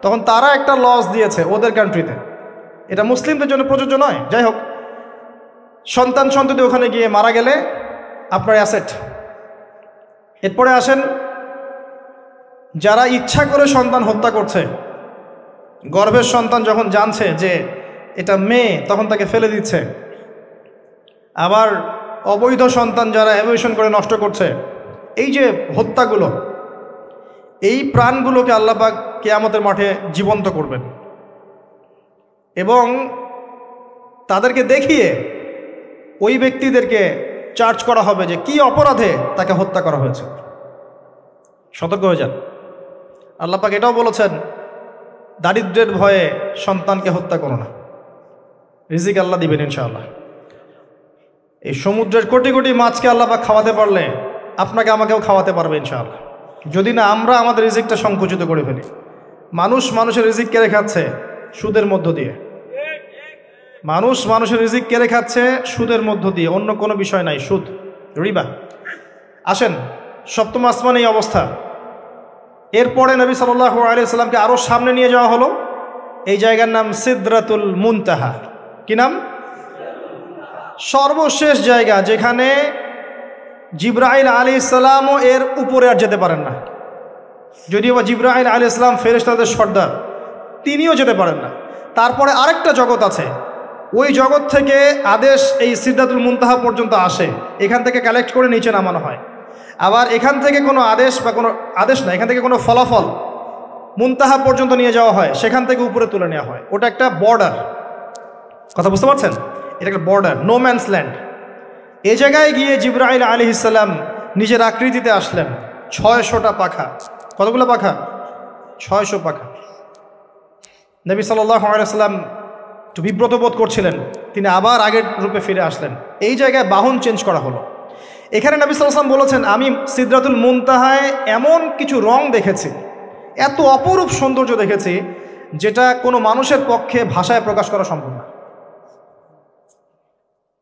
তখন তারা একটা লস দিয়েছে ওদের কান্ট্রিতে। এটা মুসলিমদের জন্য প্রযোজ্য নয়। যাই হোক, সন্তান-সন্ততি ওখানে গিয়ে মারা গেলে আপনার অ্যাসেট। এরপরে আসেন, যারা ইচ্ছা করে সন্তান হত্যা করছে, গর্ভের সন্তান যখন জানছে যে এটা মেয়ে, তখন তাকে ফেলে দিচ্ছে। আবার অবৈধ সন্তান যারা অ্যাবর্শন করে নষ্ট করছে, এই যে হত্যাগুলো, এই প্রাণগুলোকে আল্লাহ পাক কিয়ামতের মাঠে জীবন্ত করবেন, এবং তাদেরকে দেখিয়ে ওই ব্যক্তিদেরকে চার্জ করা হবে যে কি অপরাধে তাকে হত্যা করা হয়েছে। সতর্ক হয়ে যান। আল্লাহ পাক এটাও বলেছেন, দারিদ্র্যের ভয়ে সন্তানকে হত্যা করো না, রিজিক আল্লাহ দিবেন ইনশাআল্লাহ। এই সমুদ্রের কোটি কোটি মাছকে আল্লাহ পাক খাওয়াতে পারলে আপনাকে আমাকেও খাওয়াতে পারবে ইনশাআল্লাহ, যদি না আমরা আমাদের রিজিকটা সংকুচিত করে ফেলি। মানুষের রিজিক কেড়ে খাচ্ছে সুদের মধ্য দিয়ে। মানুষের রিজিক কেড়ে খাচ্ছে সুদের মধ্য দিয়ে, অন্য কোনো বিষয় নাই, সুদ, রিবা। আসেন, সপ্তম আসমানে এই অবস্থা। এরপরে নবী সাল্লাল্লাহু আলাইহি ওয়াসাল্লামকে আরও সামনে নিয়ে যাওয়া হলো। এই জায়গার নাম সিদরাতুল মুনতাহা। কি নাম? সর্বশেষ জায়গা, যেখানে জিবরাইল আলাইহিস সালামও এর উপরে আর যেতে পারেন না। যদিও বা জিবরাইল আলাইহিস সালাম ফেরেশতাদের সর্দার, তিনিও যেতে পারেন না। তারপরে আরেকটা জগৎ আছে, ওই জগৎ থেকে আদেশ এই সিদরাতুল মুনতাহা পর্যন্ত আসে, এখান থেকে কালেক্ট করে নিচে নামানো হয়। আবার এখান থেকে কোনো আদেশ বা কোনো আদেশ না, এখান থেকে কোনো ফলাফল মুনতাহা পর্যন্ত নিয়ে যাওয়া হয়, সেখান থেকে উপরে তুলে নেওয়া হয়। ওটা একটা বর্ডার, কথা বুঝতে পারছেন? এটা একটা বর্ডার, নো ম্যানস ল্যান্ড। এই জায়গায় গিয়ে জিবরাইল আলাইহিস সালাম নিজের আকৃতিতে আসলেন, 600টা পাখা। কতগুলো পাখা? 600 পাখা। নবী সাল্লাল্লাহু আলাইহি ওয়াসাল্লাম একটু বিব্রত বোধ করছিলেন, তিনি আবার আগের রূপে ফিরে আসলেন। এই জায়গায় বাহন চেঞ্জ করা হলো। এখানে নবী সাল্লাল্লাহু আলাইহি ওয়াসাল্লাম বলেছেন, আমি সিদরাতুল মুনতাহায় এমন কিছু রং দেখেছি, এত অপরূপ সৌন্দর্য দেখেছি, যেটা কোনো মানুষের পক্ষে ভাষায় প্রকাশ করা সম্ভব না।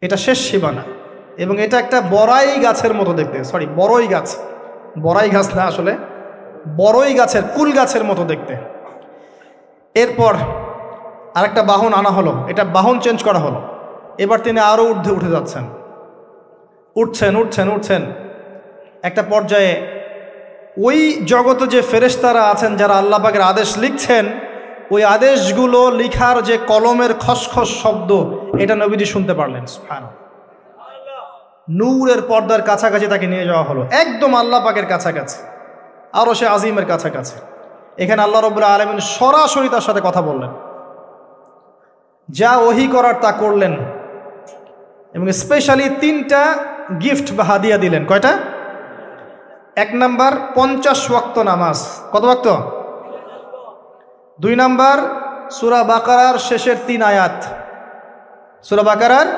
এটা শেষ সীমানা, এবং এটা একটা বড়াই গাছের মতো দেখতে, সরি বড়ই গাছ, বড়াই গাছ না, আসলে বড়ই গাছের, কুল গাছের মতো দেখতে। এরপর আরেকটা বাহন আনা হলো, এটা বাহন চেঞ্জ করা হলো। এবার তিনি আরও ঊর্ধ্বে উঠে যাচ্ছেন, উঠছেন উঠছেন উঠছেন। একটা পর্যায়ে ওই জগতে যে ফেরেশতারা আছেন, যারা আল্লাহ পাকের আদেশ লিখছেন, ওই আদেশগুলো লিখার যে কলমের খসখস শব্দ, এটা নবীজি শুনতে পারলেন। সুবহানাল্লাহ। নূরের পর্দার কাছাকাছি তাকে নিয়ে যাওয়া হলো, একদম আল্লাহ পাকের কাছাকাছি, আরো সে আজিমের কাছাকাছি। এখানে আল্লাহ রাব্বুল আলামিন সরাসরি তার সাথে কথা বললেন, যা ওহী করার তা করলেন, এবং স্পেশালি 3টা গিফট বা হাদিয়া দিলেন। কয়টা? 1 নাম্বার 50 ওয়াক্ত নামাজ। কত ওয়াক্ত? 2 নাম্বার সূরা বাকারার শেষের 3 আয়াত, সূরা বাকারার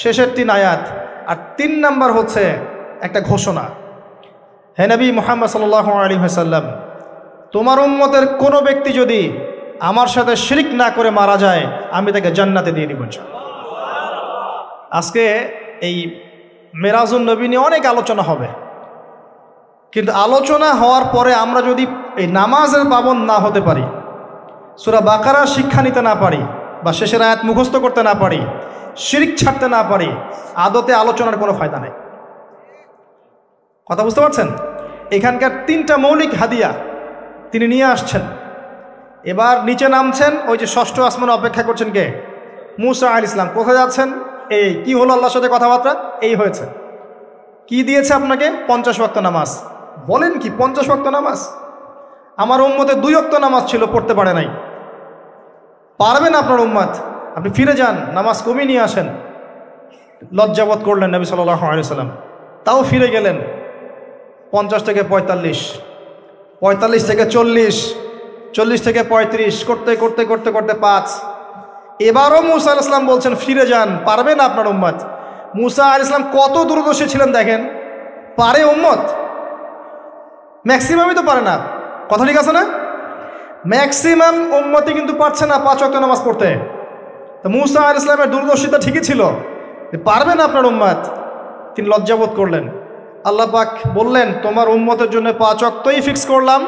শেষের 3 আয়াত। আর 3 নাম্বার হচ্ছে একটা ঘোষণা, হে নবী মুহাম্মদ সাল্লাল্লাহু আলাইহি ওয়াসাল্লাম, তোমার উম্মতের কোনো ব্যক্তি যদি আমার সাথে শিরক না করে মারা যায়, আমি তাকে জান্নাতে দিয়ে দিব ইনশাআল্লাহ। আজকে এই মেরাজুন নবী নিয়ে অনেক আলোচনা হবে, কিন্তু আলোচনা হওয়ার পরে আমরা যদি এই নামাজের পাবন না হতে পারি, সূরা বাকারার শিক্ষা নিতে না পারি, বা শেষের আয়াত মুখস্থ করতে না পারি, শিরক ছাড়তে না পারি, আদতে আলোচনার কোনো ফায়দা নেই। কথা বুঝতে পারছেন? এখানকার 3টা মৌলিক হাদিয়া তিনি নিয়ে আসছেন। এবার নিচে নামছেন, ওই যে 6ষ্ঠ আসমানে অপেক্ষা করছেন কে? মুসা আলাইহিস সালাম। কোথায় যাচ্ছেন? এই কি হলো আল্লাহর সাথে কথাবার্তা, এই হয়েছে। কি দিয়েছে আপনাকে? 50 ওয়াক্ত নামাজ। বলেন কি 50 ওয়াক্ত নামাজ? আমার উম্মতে 2 ওয়াক্ত নামাজ ছিল, পড়তে পারে নাই। পারবেন আপনার উম্মত? আপনি ফিরে যান, নামাজ কমিয়ে নিয়ে আসেন। লজ্জাবোধ করলেন নবী সাল্লাল্লাহু আলাইহি ওয়াসাল্লাম, তাও ফিরে গেলেন। 50 থেকে 45, 45 থেকে 40, 40 থেকে 35, করতে করতে করতে করতে 5। এবারও মুসা আলাইহিস সালাম বলছেন ফিরে যান, পারবেন আপনার উম্মত? মুসা আলাইহিস সালাম কত দূরদর্শী ছিলেন দেখেন, পারে উম্মত? ম্যাক্সিমামই তো পারে না, কথা ঠিক আছে না? ম্যাক্সিমাম উম্মতই কিন্তু পারছে না 5 ওয়াক্ত নামাজ পড়তে। তো মুসা আলাইহিস সালামের দূরদর্শিতা ঠিকই ছিল, পারবেন আপনার উম্মত? তিনি লজ্জাবোধ করলেন। আল্লাহ পাক বললেন, তোমার উম্মতের জন্য 5 ওয়াক্তই ফিক্স করলাম,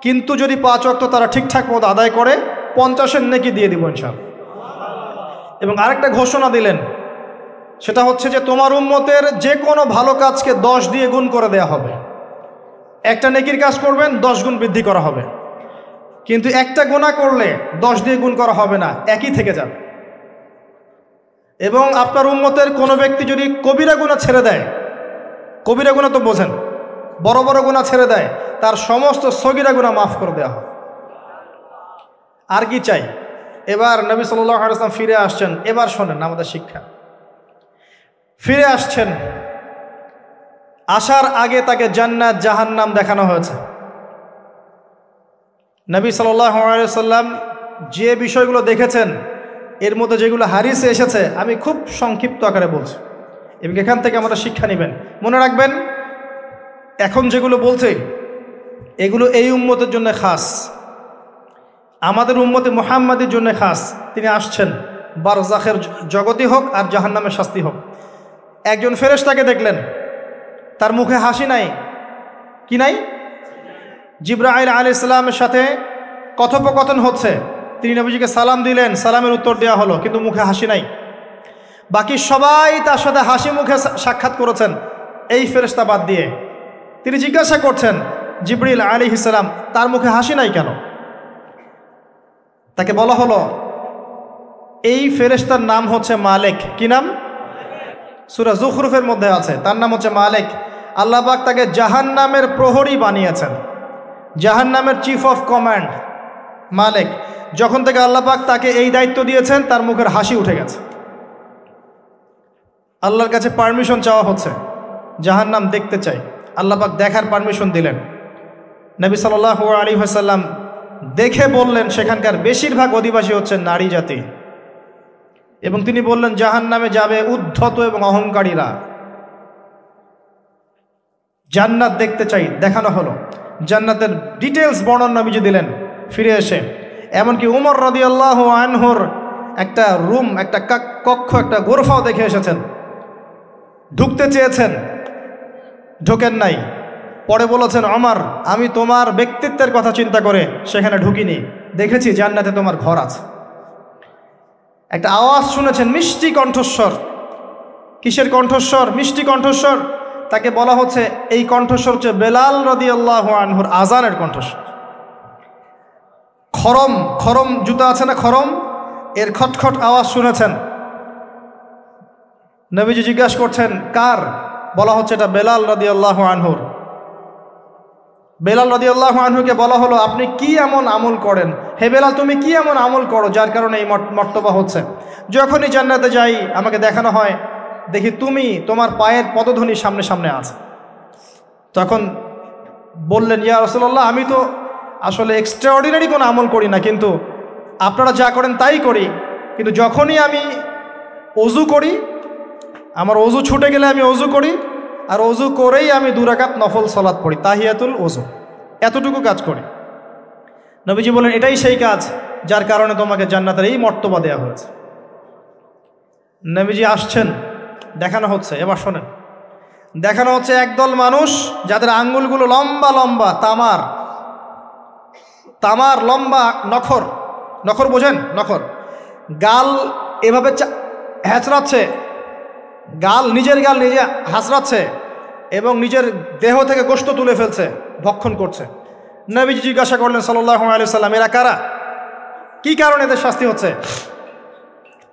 কিন্তু যদি 5 ওয়াক্ত তারা ঠিকঠাক মতো আদায় করে 50-এর নেকি দিয়ে দিব ইনশাআল্লাহ। এবং আরেকটা ঘোষণা দিলেন, সেটা হচ্ছে যে তোমার উম্মতের যে কোনো ভালো কাজকে 10 দিয়ে গুণ করে দেয়া হবে। একটা নেকির কাজ করবেন, 10 গুণ বৃদ্ধি করা হবে, কিন্তু একটা গুনাহ করলে 10 দিয়ে গুণ করা হবে না, একই থেকে যাবে। এবং আপনার উম্মতের কোনো ব্যক্তি যদি কবিরা গুনাহ ছেড়ে দেয়, কবিরা গুনাহ তো বোঝেন, বড় বড় গুনাহ ছেড়ে দেয়, তার সমস্ত সগীরা গুনাহ মাফ করে দেওয়া হবে। আর কি চাই? এবার নবী সাল্লাল্লাহু আলাইহি ওয়াসাল্লাম ফিরে আসছেন। এবার শোনেন আমাদের শিক্ষা। ফিরে আসছেন, আসার আগে তাকে জান্নাত জাহান্নাম দেখানো হয়েছে। নবী সাল্লাল্লাহু আলাইহি ওয়াসাল্লাম যে বিষয়গুলো দেখেছেন, এর মধ্যে যেগুলো হাদিসে এসেছে আমি খুব সংক্ষিপ্ত আকারে বলছি, এবং এখান থেকে আমরা শিক্ষা নেবেন। মনে রাখবেন, এখন যেগুলো বলছে এগুলো এই উম্মতের জন্য খাস, আমাদের উম্মতে মুহাম্মাদের জন্য খাস। তিনি আসছেন, বারজাখের জগতই হোক আর জাহান্নামের শাস্তি হোক। একজন ফেরেশতাকে দেখলেন, তার মুখে হাসি নাই। কি নাই? জিবরাইল আলাইহিস সালামের সাথে কথোপকথন হচ্ছে, তিনি নবীজিকে সালাম দিলেন, সালামের উত্তর দেওয়া হলো, কিন্তু মুখে হাসি নাই। বাকি সবাই তার সাথে হাসি মুখে সাক্ষাৎ করেছেন, এই ফেরেশতা বাদ দিয়ে। তিনি জিজ্ঞাসা করছেন জিবরিল আলাইহিস সালাম, তার মুখে হাসি নাই কেন? তাকে বলা হলো এই ফেরেশতার নাম হচ্ছে মালিক। কি নাম? সূরা যুখরুফের মধ্যে আছে, তার নাম হচ্ছে মালিক। আল্লাহ পাক তাকে জাহান্নামের প্রহরী বানিয়েছেন, জাহান্নামের চিফ অফ কমান্ড মালিক। যখন থেকে আল্লাহ পাক তাকে এই দায়িত্ব দিয়েছেন তার মুখের হাসি উঠে গেছে। আল্লাহর কাছে পারমিশন চাওয়া হচ্ছে, জাহান্নাম দেখতে চাই। আল্লাহ পাক দেখার পারমিশন দিলেন। নবী সাল্লাল্লাহু আলাইহি ওয়াসাল্লাম দেখে বললেন সেখানকার বেশিরভাগ অধিবাসী হচ্ছে নারী জাতি, এবং তিনি বললেন জাহান্নামে যাবে উদ্ধত এবং অহংকারীরা। জান্নাত দেখতে চাই, দেখানো হলো। জান্নাতের ডিটেলস বর্ণনা নবীজি দিলেন ফিরে এসে। এমনকি উমর রাদিয়াল্লাহু আনহুর একটা রুম, একটা কক্ষ, একটা গোরফাও দেখে এসেছেন। ঢুকতে চেয়েছেন, ঢোকেন নাই। পরে বলেছেন, ওমর আমি তোমার ব্যক্তিত্বের কথা চিন্তা করে সেখানে ঢুকিনি, দেখেছি জান্নাতে তোমার ঘর আছে। একটা আওয়াজ শুনেছেন, মিষ্টি কণ্ঠস্বর। কিসের কণ্ঠস্বর? মিষ্টি কণ্ঠস্বর। তাকে বলা হচ্ছে এই কণ্ঠস্বর হচ্ছে বেলাল রাদিয়াল্লাহু আনহুর আজানের কণ্ঠস্বর। খরম, খরম জুতা আছে না, খরম, এর খটখট আওয়াজ শুনেছেন। নবীজি জিজ্ঞাসা করছেন কার? বলা হচ্ছে এটা বেলাল রাদিয়াল্লাহু আনহুর। বেলাল রাদিয়াল্লাহু আনহুকে বলা হলো আপনি কি এমন আমল করেন, হে বেলাল তুমি কি এমন আমল করো যার কারণে এই মর্তবা হচ্ছে? যখনই জান্নাতে যাই আমাকে দেখানো হয়, দেখি তুমি তোমার পায়ের পদধ্বনি সামনে সামনে আছে। তখন বললেন, ইয়া রাসূলুল্লাহ আমি তো আসলে এক্সট্রাঅর্ডিনারি কোনো আমল করি না, কিন্তু আপনারা যা করেন তাই করি। কিন্তু যখনই আমি ওযু করি, আমার ওযু ছুটে গেলে আমি ওযু করি, আর ওযু করেই আমি 2 রাকাত নফল সালাত পড়ি, তাহিয়াতুল ওযু, এতটুকু কাজ করি। নবীজি বলেন এটাই সেই কাজ যার কারণে তোমাকে জান্নাতের এই মর্তবা দেওয়া হয়েছে। নবীজি আসছেন, দেখানো হচ্ছে। এবার শোনেন, দেখানো হচ্ছে একদল মানুষ যাদের আঙ্গুলগুলো লম্বা লম্বা, তামার তামার লম্বা নখর, নখর বোঝেন? নখর। গাল এভাবে হ্যাঁচড়াচ্ছে, গাল, নিজের গাল নিজে হাসড়াচ্ছে এবং নিজের দেহ থেকে গোশত তুলে ফেলছে, ভক্ষণ করছে। নবীজি জিজ্ঞাসা করলেন সাল্লাল্লাহু আলাইহি ওয়াসাল্লাম এরা কারা? কি কারণে এদের শাস্তি হচ্ছে?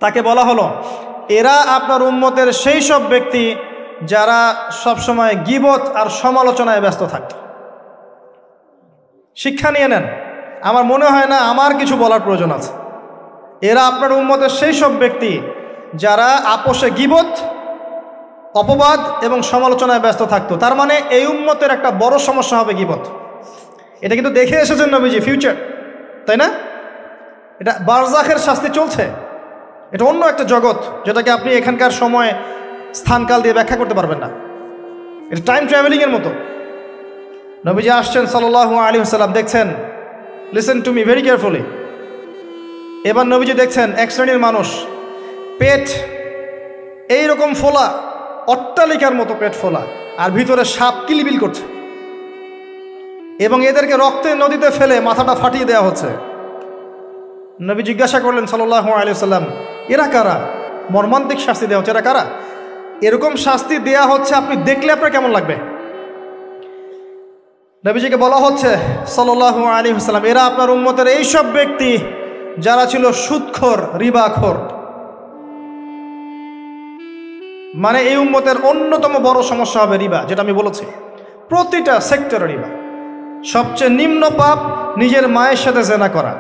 তাকে বলা হলো এরা আপনার উম্মতের সেই সব ব্যক্তি যারা সবসময় গীবত আর সমালোচনায় ব্যস্ত থাকে। শিক্ষা নিয়ে নেন, আমার মনে হয় না আমার কিছু বলার প্রয়োজন আছে। এরা আপনার উম্মতের সেই সব ব্যক্তি যারা আপোষে গীবত, অপবাদ এবং সমালোচনায় ব্যস্ত থাকতো। তার মানে এই উম্মতের একটা বড় সমস্যা হবে গীবত। এটা কিন্তু দেখে এসেছেন নবীজি, ফিউচার, তাই না? এটা বারজাখের শাস্তি চলছে, এটা অন্য একটা জগৎ যেটাকে আপনি এখানকার সময় স্থানকাল দিয়ে ব্যাখ্যা করতে পারবেন না। এটা টাইম ট্রাভেলিংয়ের মতো। নবীজি আসছেন সাল্লাল্লাহু আলাইহি ওয়াসাল্লাম, দেখছেন, listen to me very carefully. এবার নবীজি দেখছেন এক শ্রেণীর মানুষ, পেট এইরকম ফোলা, অট্টালিকার মতো পেট ফোলা, আর ভিতরে সাপ কিলবিল করছে, এবং এদেরকে রক্তের নদীতে ফেলে মাথাটা ফাটিয়ে দেওয়া হচ্ছে। নবী জিজ্ঞাসা করলেন সাল্লাল্লাহু আলাইহি ওয়াসাল্লাম এরা কারা? মর্মান্তিক শাস্তি দেওয়া হচ্ছে, এরা কারা? এরকম শাস্তি দেয়া হচ্ছে, আপনি দেখলে আপনার কেমন লাগবে? নবীজিকে বলা হচ্ছে সাল্লাল্লাহু আলাইহি ওয়াসাল্লাম এরা আপনার উম্মতের এই সব ব্যক্তি যারা ছিল সুদখোর, রিবাখোর। মানে এই উম্মতের অন্যতম বড় সমস্যা হবে রিবা, যেটা আমি বলেছি, প্রতিটা সেক্টরে রিবা। সবচেয়ে নিম্ন পাপ নিজের মায়ের সাথে জেনা করা,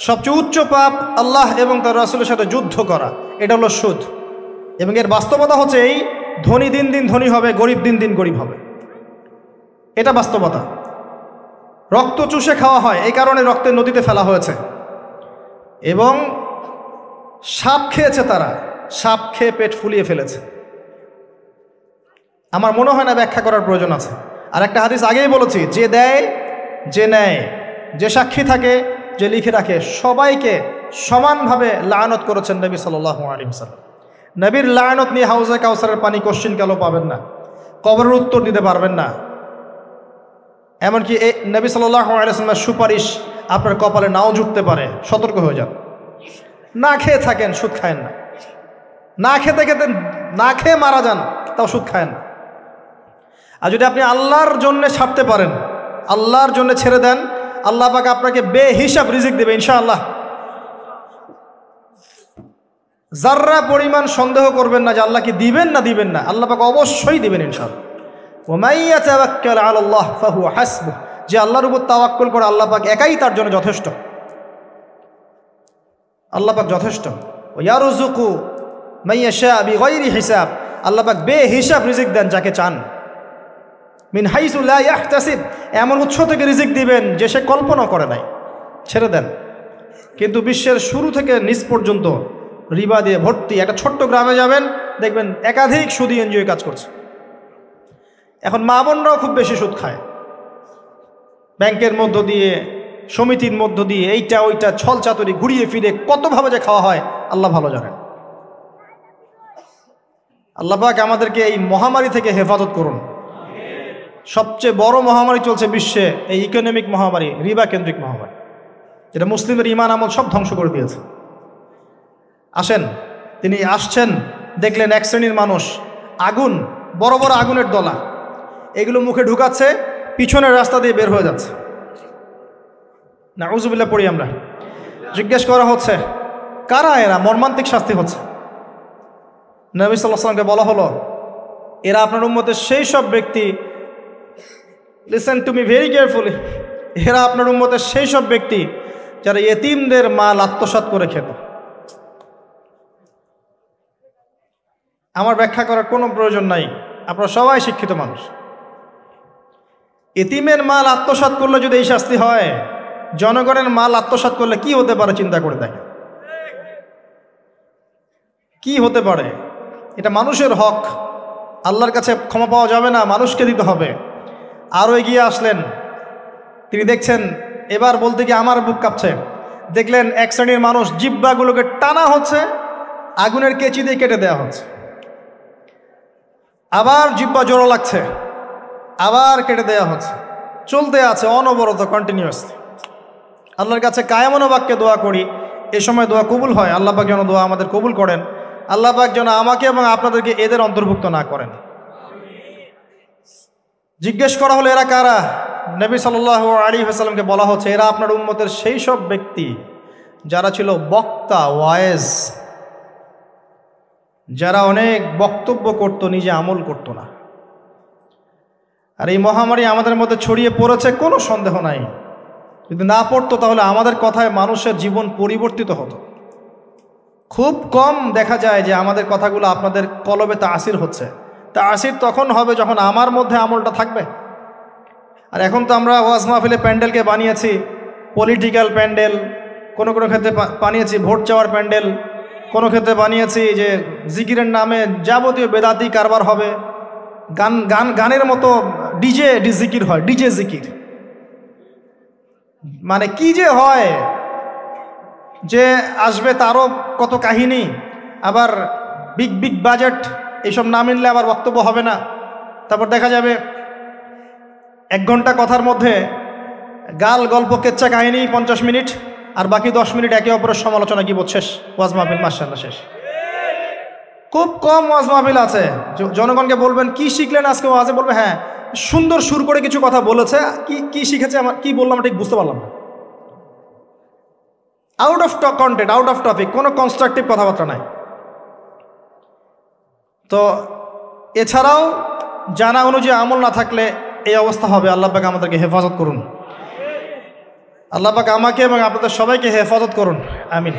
সবচেয়ে উচ্চ পাপ আল্লাহ এবং তার রাসূলের সাথে যুদ্ধ করা, এটা হলো সুদ। এবং এর বাস্তবতা হচ্ছে এই, ধনী দিন দিন ধনী হবে, গরিব দিন দিন গরিব হবে, এটা বাস্তবতা। রক্ত চুষে খাওয়া হয়, এই কারণে রক্তের নদীতে ফেলা হয়েছে। এবং সাপ খেয়েছে তারা, সাপ খেয়ে পেট ফুলিয়ে ফেলেছে। আমার মনে হয় না ব্যাখ্যা করার প্রয়োজন আছে। আর একটা হাদিস আগেই বলেছি, যে দেয়, যে নেয়, যে সাক্ষী থাকে, যে লিখে রাখে, সবাইকে সমানভাবে লানত করেছেন নবী সাল্লাল্লাহু আলাইহি ওয়াসাল্লাম। নবীর লানত নিয়ে হাউজে কাউসারের পানি কোশ্চিন কালো পাবেন না, কবরের উত্তর দিতে পারবেন না। এমনকি এই নবী সাল্লাল্লাহু আলাইহি ওয়াসাল্লামের সুপারিশ আপনার কপালে নাও জুটতে পারে, সতর্ক হয়ে যান। না খেয়ে থাকেন, সুদ খায়েন না। না খেতে খেতে না খেয়ে মারা যান, তাও সুদ খায়েন না। আর যদি আপনি আল্লাহর জন্যে ছাড়তে পারেন, আল্লাহর জন্য ছেড়ে দেন, আল্লাহ পাক আপনাকে বেহিসাব রিজিক দেবে ইনশাআল্লাহ। যাররা পরিমাণ সন্দেহ করবেন না যে আল্লাহ কি দিবেন না দিবেন না, আল্লাহ পাক অবশ্যই দিবেন ইনশাআল্লাহ। ওয়া মান ইয়াতাওয়াক্কাল আলাল্লাহ ফাহুয়া হাসবুহ, যে আল্লাহর উপর তাওয়াক্কুল করে আল্লাহ পাক একাই তার জন্য যথেষ্ট, আল্লাহ পাক যথেষ্ট। ওয়া ইয়ারযুকু মান ইয়াশা বিগাইরি হিসাব, আল্লাহ পাক বেহিসাব রিজিক দেন যাকে চান। মিন হাইসু লা ইয়াহতাসিব, এমন উৎস থেকে রিজিক দিবেন যে সে কল্পনা করে নাই। ছেড়ে দেন। কিন্তু বিশ্বের শুরু থেকে নিচ পর্যন্ত রিবা দিয়ে ভর্তি। একটা ছোট্ট গ্রামে যাবেন, দেখবেন একাধিক সুদী এনজিও কাজ করছে। এখন মা বোনরাও খুব বেশি সুদ খায়, ব্যাংকের মধ্য দিয়ে, সমিতির মধ্য দিয়ে, এইটা ওইটা ছল চাতুরি ঘুরিয়ে ফিরে কতভাবে যে খাওয়া হয় আল্লাহ ভালো জানেন। আল্লাহ পাক আমাদেরকে এই মহামারী থেকে হেফাজত করুন। সবচেয়ে বড় মহামারী চলছে বিশ্বে, এই ইকোনমিক মহামারী, রিবা কেন্দ্রিক মহামারী, যেটা মুসলিমের ইমান আমল সব ধ্বংস করে দিয়েছে। আসেন, তিনি আসছেন, দেখলেন এক শ্রেণীর মানুষ আগুন, বড় বড় আগুনের দলা, এগুলো মুখে ঢুকাচ্ছে, পিছনের রাস্তা দিয়ে বের হয়ে যাচ্ছে। নাউযুবিল্লাহ পড়ি আমরা। জিজ্ঞেস করা হচ্ছে কারা এরা, মর্মান্তিক শাস্তি হচ্ছে। নবী সাল্লাল্লাহু আলাইহি ওয়াসাল্লামকে বলা হলো এরা আপনার উম্মতের সেই সব ব্যক্তি, listen to me very carefully, এরা আপনার উম্মতের সেই সব ব্যক্তি যারা ইয়েতিমদের মাল আত্মসাৎ করে খেত। আমার ব্যাখ্যা করার কোনো প্রয়োজন নাই, আপনারা সবাই শিক্ষিত মানুষ। এতিমের মাল আত্মসাৎ করলে যদি এই শাস্তি হয়, জনগণের মাল আত্মসাৎ করলে কি হতে পারে চিন্তা করে দেখেন। কি হতে পারে? এটা মানুষের হক, আল্লাহর কাছে ক্ষমা পাওয়া যাবে না, মানুষকে দিতে হবে। আরও এগিয়ে আসলেন, তিনি দেখছেন, এবার বলতে গিয়ে আমার বুক কাঁপছে। দেখলেন এক শ্রেণীর মানুষ জিহ্বাগুলোকে টানা হচ্ছে, আগুনের কেচি দিয়ে কেটে দেওয়া হচ্ছে, আবার জিহ্বা জোড়ো লাগছে, আবার কেটে দেওয়া হচ্ছে, চলতে আছে অনবরত, কন্টিনিউয়াসলি। আল্লাহর কাছে কায়মনো বাক্যে দোয়া করি, এ সময় দোয়া কবুল হয়। আল্লাহ পাক যেন দোয়া আমাদের কবুল করেন, আল্লাহ পাক যেন আমাকে এবং আপনাদেরকে এদের অন্তর্ভুক্ত না করেন। জিজ্ঞেস করা হলো এরা কারা? নবী সাল্লাল্লাহু আলাইহি ওয়াসাল্লামকে বলা হচ্ছে এরা আপনার উম্মতের সেই সব ব্যক্তি যারা ছিল বক্তা, ওয়াইজ, যারা অনেক বক্তব্য করত, নিজে আমল করত না। আর এই মহামারী আমাদের মধ্যে ছড়িয়ে পড়েছে, কোনো সন্দেহ নাই। যদি না পড়তো তাহলে আমাদের কথায় মানুষের জীবন পরিবর্তিত হতো। খুব কম দেখা যায় যে আমাদের কথাগুলো আপনাদের কলবে তাসির হচ্ছে। তাসির তখন হবে যখন আমার মধ্যে আমলটা থাকবে। আর এখন তো আমরা ওয়াজ মাহফিলে প্যান্ডেলকে বানিয়েছি পলিটিক্যাল প্যান্ডেল, কোনো কোনো ক্ষেত্রে বানিয়েছি ভোট চাওয়ার প্যান্ডেল, কোনো ক্ষেত্রে বানিয়েছি যে জিকিরের নামে যাবতীয় বেদাতি কারবার হবে, গানের মতো ডিজে জিকির হয়, ডিজে জিকির। মানে কি যে হয়, যে আসবে তারও কত কাহিনী, আবার বিগ বিগ বাজেট, এইসব না মিললে আবার বক্তব্য হবে না। তারপর দেখা যাবে 1 ঘন্টা কথার মধ্যে গাল গল্প কেচ্চা কাহিনী 50 মিনিট, আর বাকি 10 মিনিট একে অপরের সমালোচনা, কি শেষ, ওয়াজ মাহফিল মাশাআল্লাহ শেষ। খুব কম ওয়াজ মাহফিল আছে জনগণকে বলবেন কি শিখলেন আজকে ওয়াজে, বলবে হ্যাঁ সুন্দর সুর করে কিছু কথা বলেছে, কি শিখেছে, আমার কি বললাম ঠিক বুঝতে পারলাম না। Out of content, out of topic, কোনো কনস্ট্রাকটিভ কথাবার্তা নাই। তো এছাড়াও জানা অনুযায়ী আমল না থাকলে এই অবস্থা হবে। আল্লাহ পাক আমাদেরকে হেফাজত করুন, আল্লাহ পাক আমাকে এবং আপনাদের সবাইকে হেফাজত করুন, আমিন।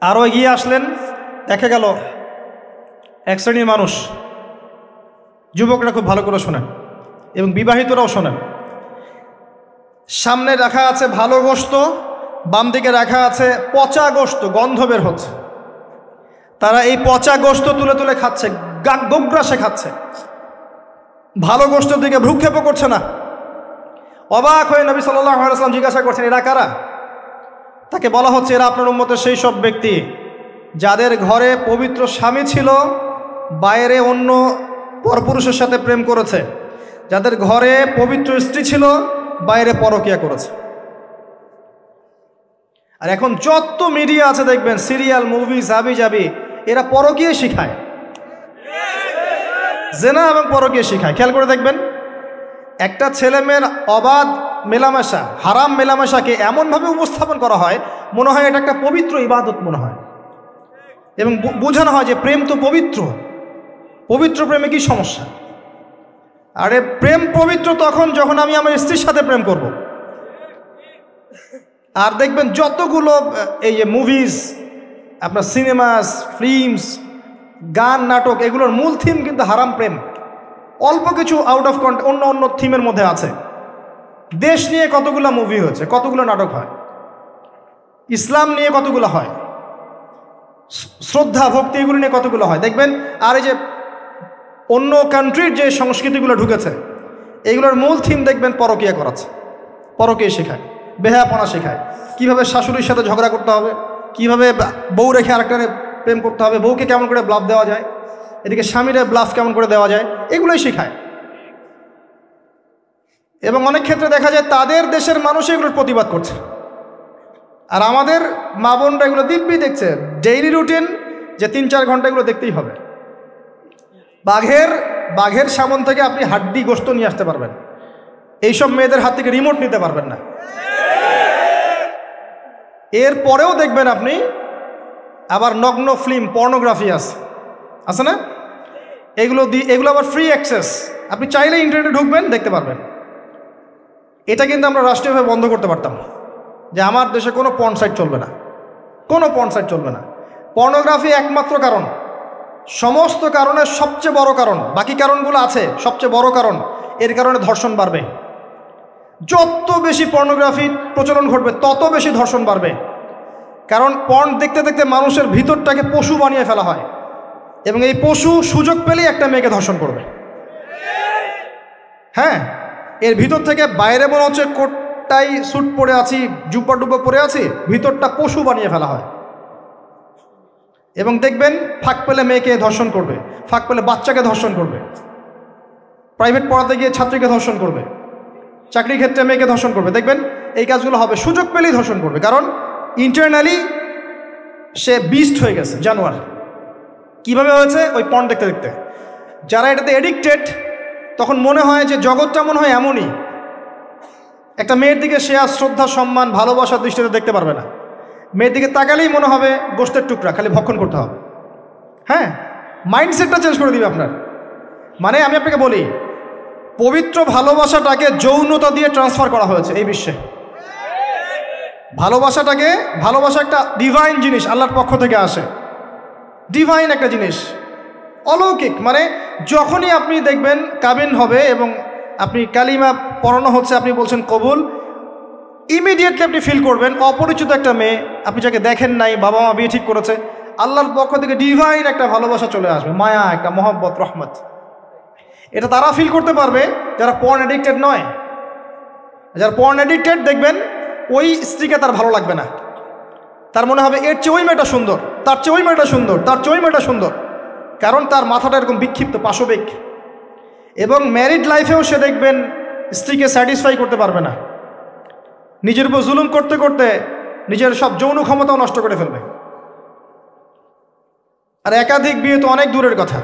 আরও এগিয়ে আসলেন, দেখা গেল এক শ্রেণীর মানুষ, যুবকরা খুব ভালো করে শোনেন এবং বিবাহিতরাও শোনেন, সামনে রাখা আছে ভালো গোশত, বাম দিকে রাখা আছে পচা গোশত, গন্ধ বের হচ্ছে। তারা এই পচা গোশত তুলে তুলে খাচ্ছে, গোগ্রাসে খাচ্ছে, ভালো গোশতের দিকে ভ্রুক্ষেপও করছে না। অবাক হয়ে নবী সাল্লাল্লাহু আলাইহি ওয়াসাল্লাম জিজ্ঞাসা করছেন এরা কারা? তাকে বলা হচ্ছে এরা আপনার উম্মতের সেই সব ব্যক্তি যাদের ঘরে পবিত্র স্বামী ছিল, বাইরে অন্য পরপুরুষের সাথে প্রেম করেছে, যাদের ঘরে পবিত্র স্ত্রী ছিল, বাইরে পরকিয়া করেছে। আর এখন যত মিডিয়া আছে দেখবেন, সিরিয়াল, মুভি, জাবি জাবি, এরা পরকিয়া শিখায়, জেনা এবং পরকিয়া শিখায়। খেয়াল করে দেখবেন, একটা ছেলে মেয়ের অবাধ মেলামেশা, হারাম মেলামেশাকে এমনভাবে উপস্থাপন করা হয়, মনে হয় এটা একটা পবিত্র ইবাদত মনে হয়। এবং বোঝানো হয় যে প্রেম তো পবিত্র, পবিত্র প্রেমে কি সমস্যা? আরে প্রেম পবিত্র তখন যখন আমি আমার স্ত্রীর সাথে প্রেম করব। আর দেখবেন যতগুলো এই যে মুভিজ, আপনার সিনেমাস, ফিল্মস, গান, নাটক, এগুলোর মূল থিম কিন্তু হারাম প্রেম। অল্প কিছু আউট অফ অন্য অন্য থিমের মধ্যে আছে। দেশ নিয়ে কতগুলো মুভি হয়েছে, কতগুলো নাটক হয়, ইসলাম নিয়ে কতগুলো হয়, শ্রদ্ধা ভক্তি এগুলো নিয়ে কতগুলো হয় দেখবেন। আর এই যে অন্য কান্ট্রির যে সংস্কৃতিগুলো ঢুকেছে, এগুলোর মূল থিম দেখবেন পরকীয়া করাচ্ছে, পরকীয়া শেখায়, বেহায়াপনা শেখায়, কিভাবে শাশুড়ির সাথে ঝগড়া করতে হবে, কিভাবে বউ রেখে আরেকটারে প্রেম করতে হবে, বউকে কেমন করে ব্লাফ দেওয়া যায়, এদিকে স্বামীরা ব্লাফ কেমন করে দেওয়া যায়, এগুলোই শেখায়। এবং অনেক ক্ষেত্রে দেখা যায় তাদের দেশের মানুষ এগুলোর প্রতিবাদ করছে, আর আমাদের মা বোনরা এগুলো দিব্যি দেখছে, ডেইলি রুটিন, যে 3-4 ঘন্টা এগুলো দেখতেই হবে। বাঘের সামন থেকে আপনি হাড্ডি গোশত নিয়ে আসতে পারবেন, এইসব মেয়েদের হাত থেকে রিমোট নিতে পারবেন না। এর পরেও দেখবেন আপনি আবার নগ্ন ফিল্ম, পর্নোগ্রাফি আছে না, এগুলো আবার ফ্রি অ্যাক্সেস, আপনি চাইলে ইন্টারনেটে ঢুকবেন, দেখতে পারবেন। এটা কিন্তু আমরা রাষ্ট্রীয়ভাবে বন্ধ করতে পারতাম, যে আমার দেশে কোনো পর্ন সাইট চলবে না, কোনো পর্ন সাইট চলবে না। পর্নোগ্রাফি একমাত্র কারণ, সমস্ত কারণের সবচেয়ে বড় কারণ, বাকি কারণগুলো আছে, সবচেয়ে বড় কারণ, এর কারণে ধর্ষণ বাড়বে। যত বেশি পর্নোগ্রাফি প্রচলন ঘটবে তত বেশি ধর্ষণ বাড়বে। কারণ পর্ন দেখতে দেখতে মানুষের ভিতরটাকে পশু বানিয়ে ফেলা হয়, এবং এই পশু সুযোগ পেলেই একটা মেয়েকে ধর্ষণ করবে। হ্যাঁ, এর ভিতর থেকে বাইরে মনে হচ্ছে কোটটাই স্যুট পরে আছি, জুব্বা ডুব্বা পরে আছি, ভিতরটা পশু বানিয়ে ফেলা হয়। এবং দেখবেন ফাঁক পেলে মেয়েকে ধর্ষণ করবে, ফাঁক পেলে বাচ্চাকে ধর্ষণ করবে, প্রাইভেট পড়াতে গিয়ে ছাত্রীকে ধর্ষণ করবে, চাকরির ক্ষেত্রে মেয়েকে ধর্ষণ করবে। দেখবেন এই কাজগুলো হবে, সুযোগ পেলেই ধর্ষণ করবে, কারণ ইন্টারনালি সে বিস্ট হয়ে গেছে, জানোয়ার। কিভাবে হয়েছে? ওই পর্ন দেখতে দেখতে। যারা এটাতে এডিক্টেড, তখন মনে হয় যে জগৎটা মনে হয় এমনই, একটা মেয়ের দিকে সে আর শ্রদ্ধা, সম্মান, ভালোবাসার দৃষ্টিতে দেখতে পারবে না। মেয়ের দিকে তাকালেই মনে হবে গোশতের টুকরা, খালি ভক্ষণ করতে হবে। হ্যাঁ, মাইন্ডসেটটা চেঞ্জ করে দিবে আপনার। মানে আমি আপনাকে বলি, পবিত্র ভালোবাসাটাকে যৌনতা দিয়ে ট্রান্সফার করা হয়েছে এই বিশ্বে। ভালোবাসা একটা ডিভাইন জিনিস, আল্লাহর পক্ষ থেকে আসে, ডিভাইন একটা জিনিস, অলৌকিক। মানে যখনই আপনি দেখবেন কাবিন হবে এবং আপনি কালিমা পড়ানো হচ্ছে, আপনি বলছেন কবুল, ইমিডিয়েটলি আপনি ফিল করবেন অপরিচিত একটা মেয়ে, আপনি যাকে দেখেন নাই, বাবা মা বিয়ে ঠিক করেছে, আল্লাহর পক্ষ থেকে ডিভাইন একটা ভালোবাসা চলে আসবে, মায়া, একটা মহব্বত, রহমত। এটা তারা ফিল করতে পারবে যারা পর্ন অ্যাডিক্টেড নয়। যারা পর্ন অ্যাডিক্টেড, দেখবেন ওই স্ত্রীকে তার ভালো লাগবে না, তার মনে হবে এর চেয়ে ওই মেয়েটা সুন্দর, তার চেয়ে ওই মেয়েটা সুন্দর, তার চেয়ে ওই মেয়েটা সুন্দর, কারণ তার মাথাটা এরকম বিক্ষিপ্ত, পাশবিক। এবং ম্যারিড লাইফেও সে দেখবেন স্ত্রীকে স্যাটিসফাই করতে পারবে না, নিজের উপর জুলুম করতে করতে নিজের সব যৌন ক্ষমতাও নষ্ট করে ফেলবে। আর একাধিক বিয়ে তো অনেক দূরের কথা,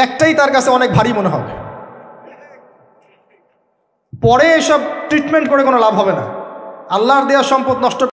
একটাই তার কাছে অনেক ভারী মনে হবে। পরে এসব ট্রিটমেন্ট করে কোনো লাভ হবে না, আল্লাহর দেওয়া সম্পদ নষ্ট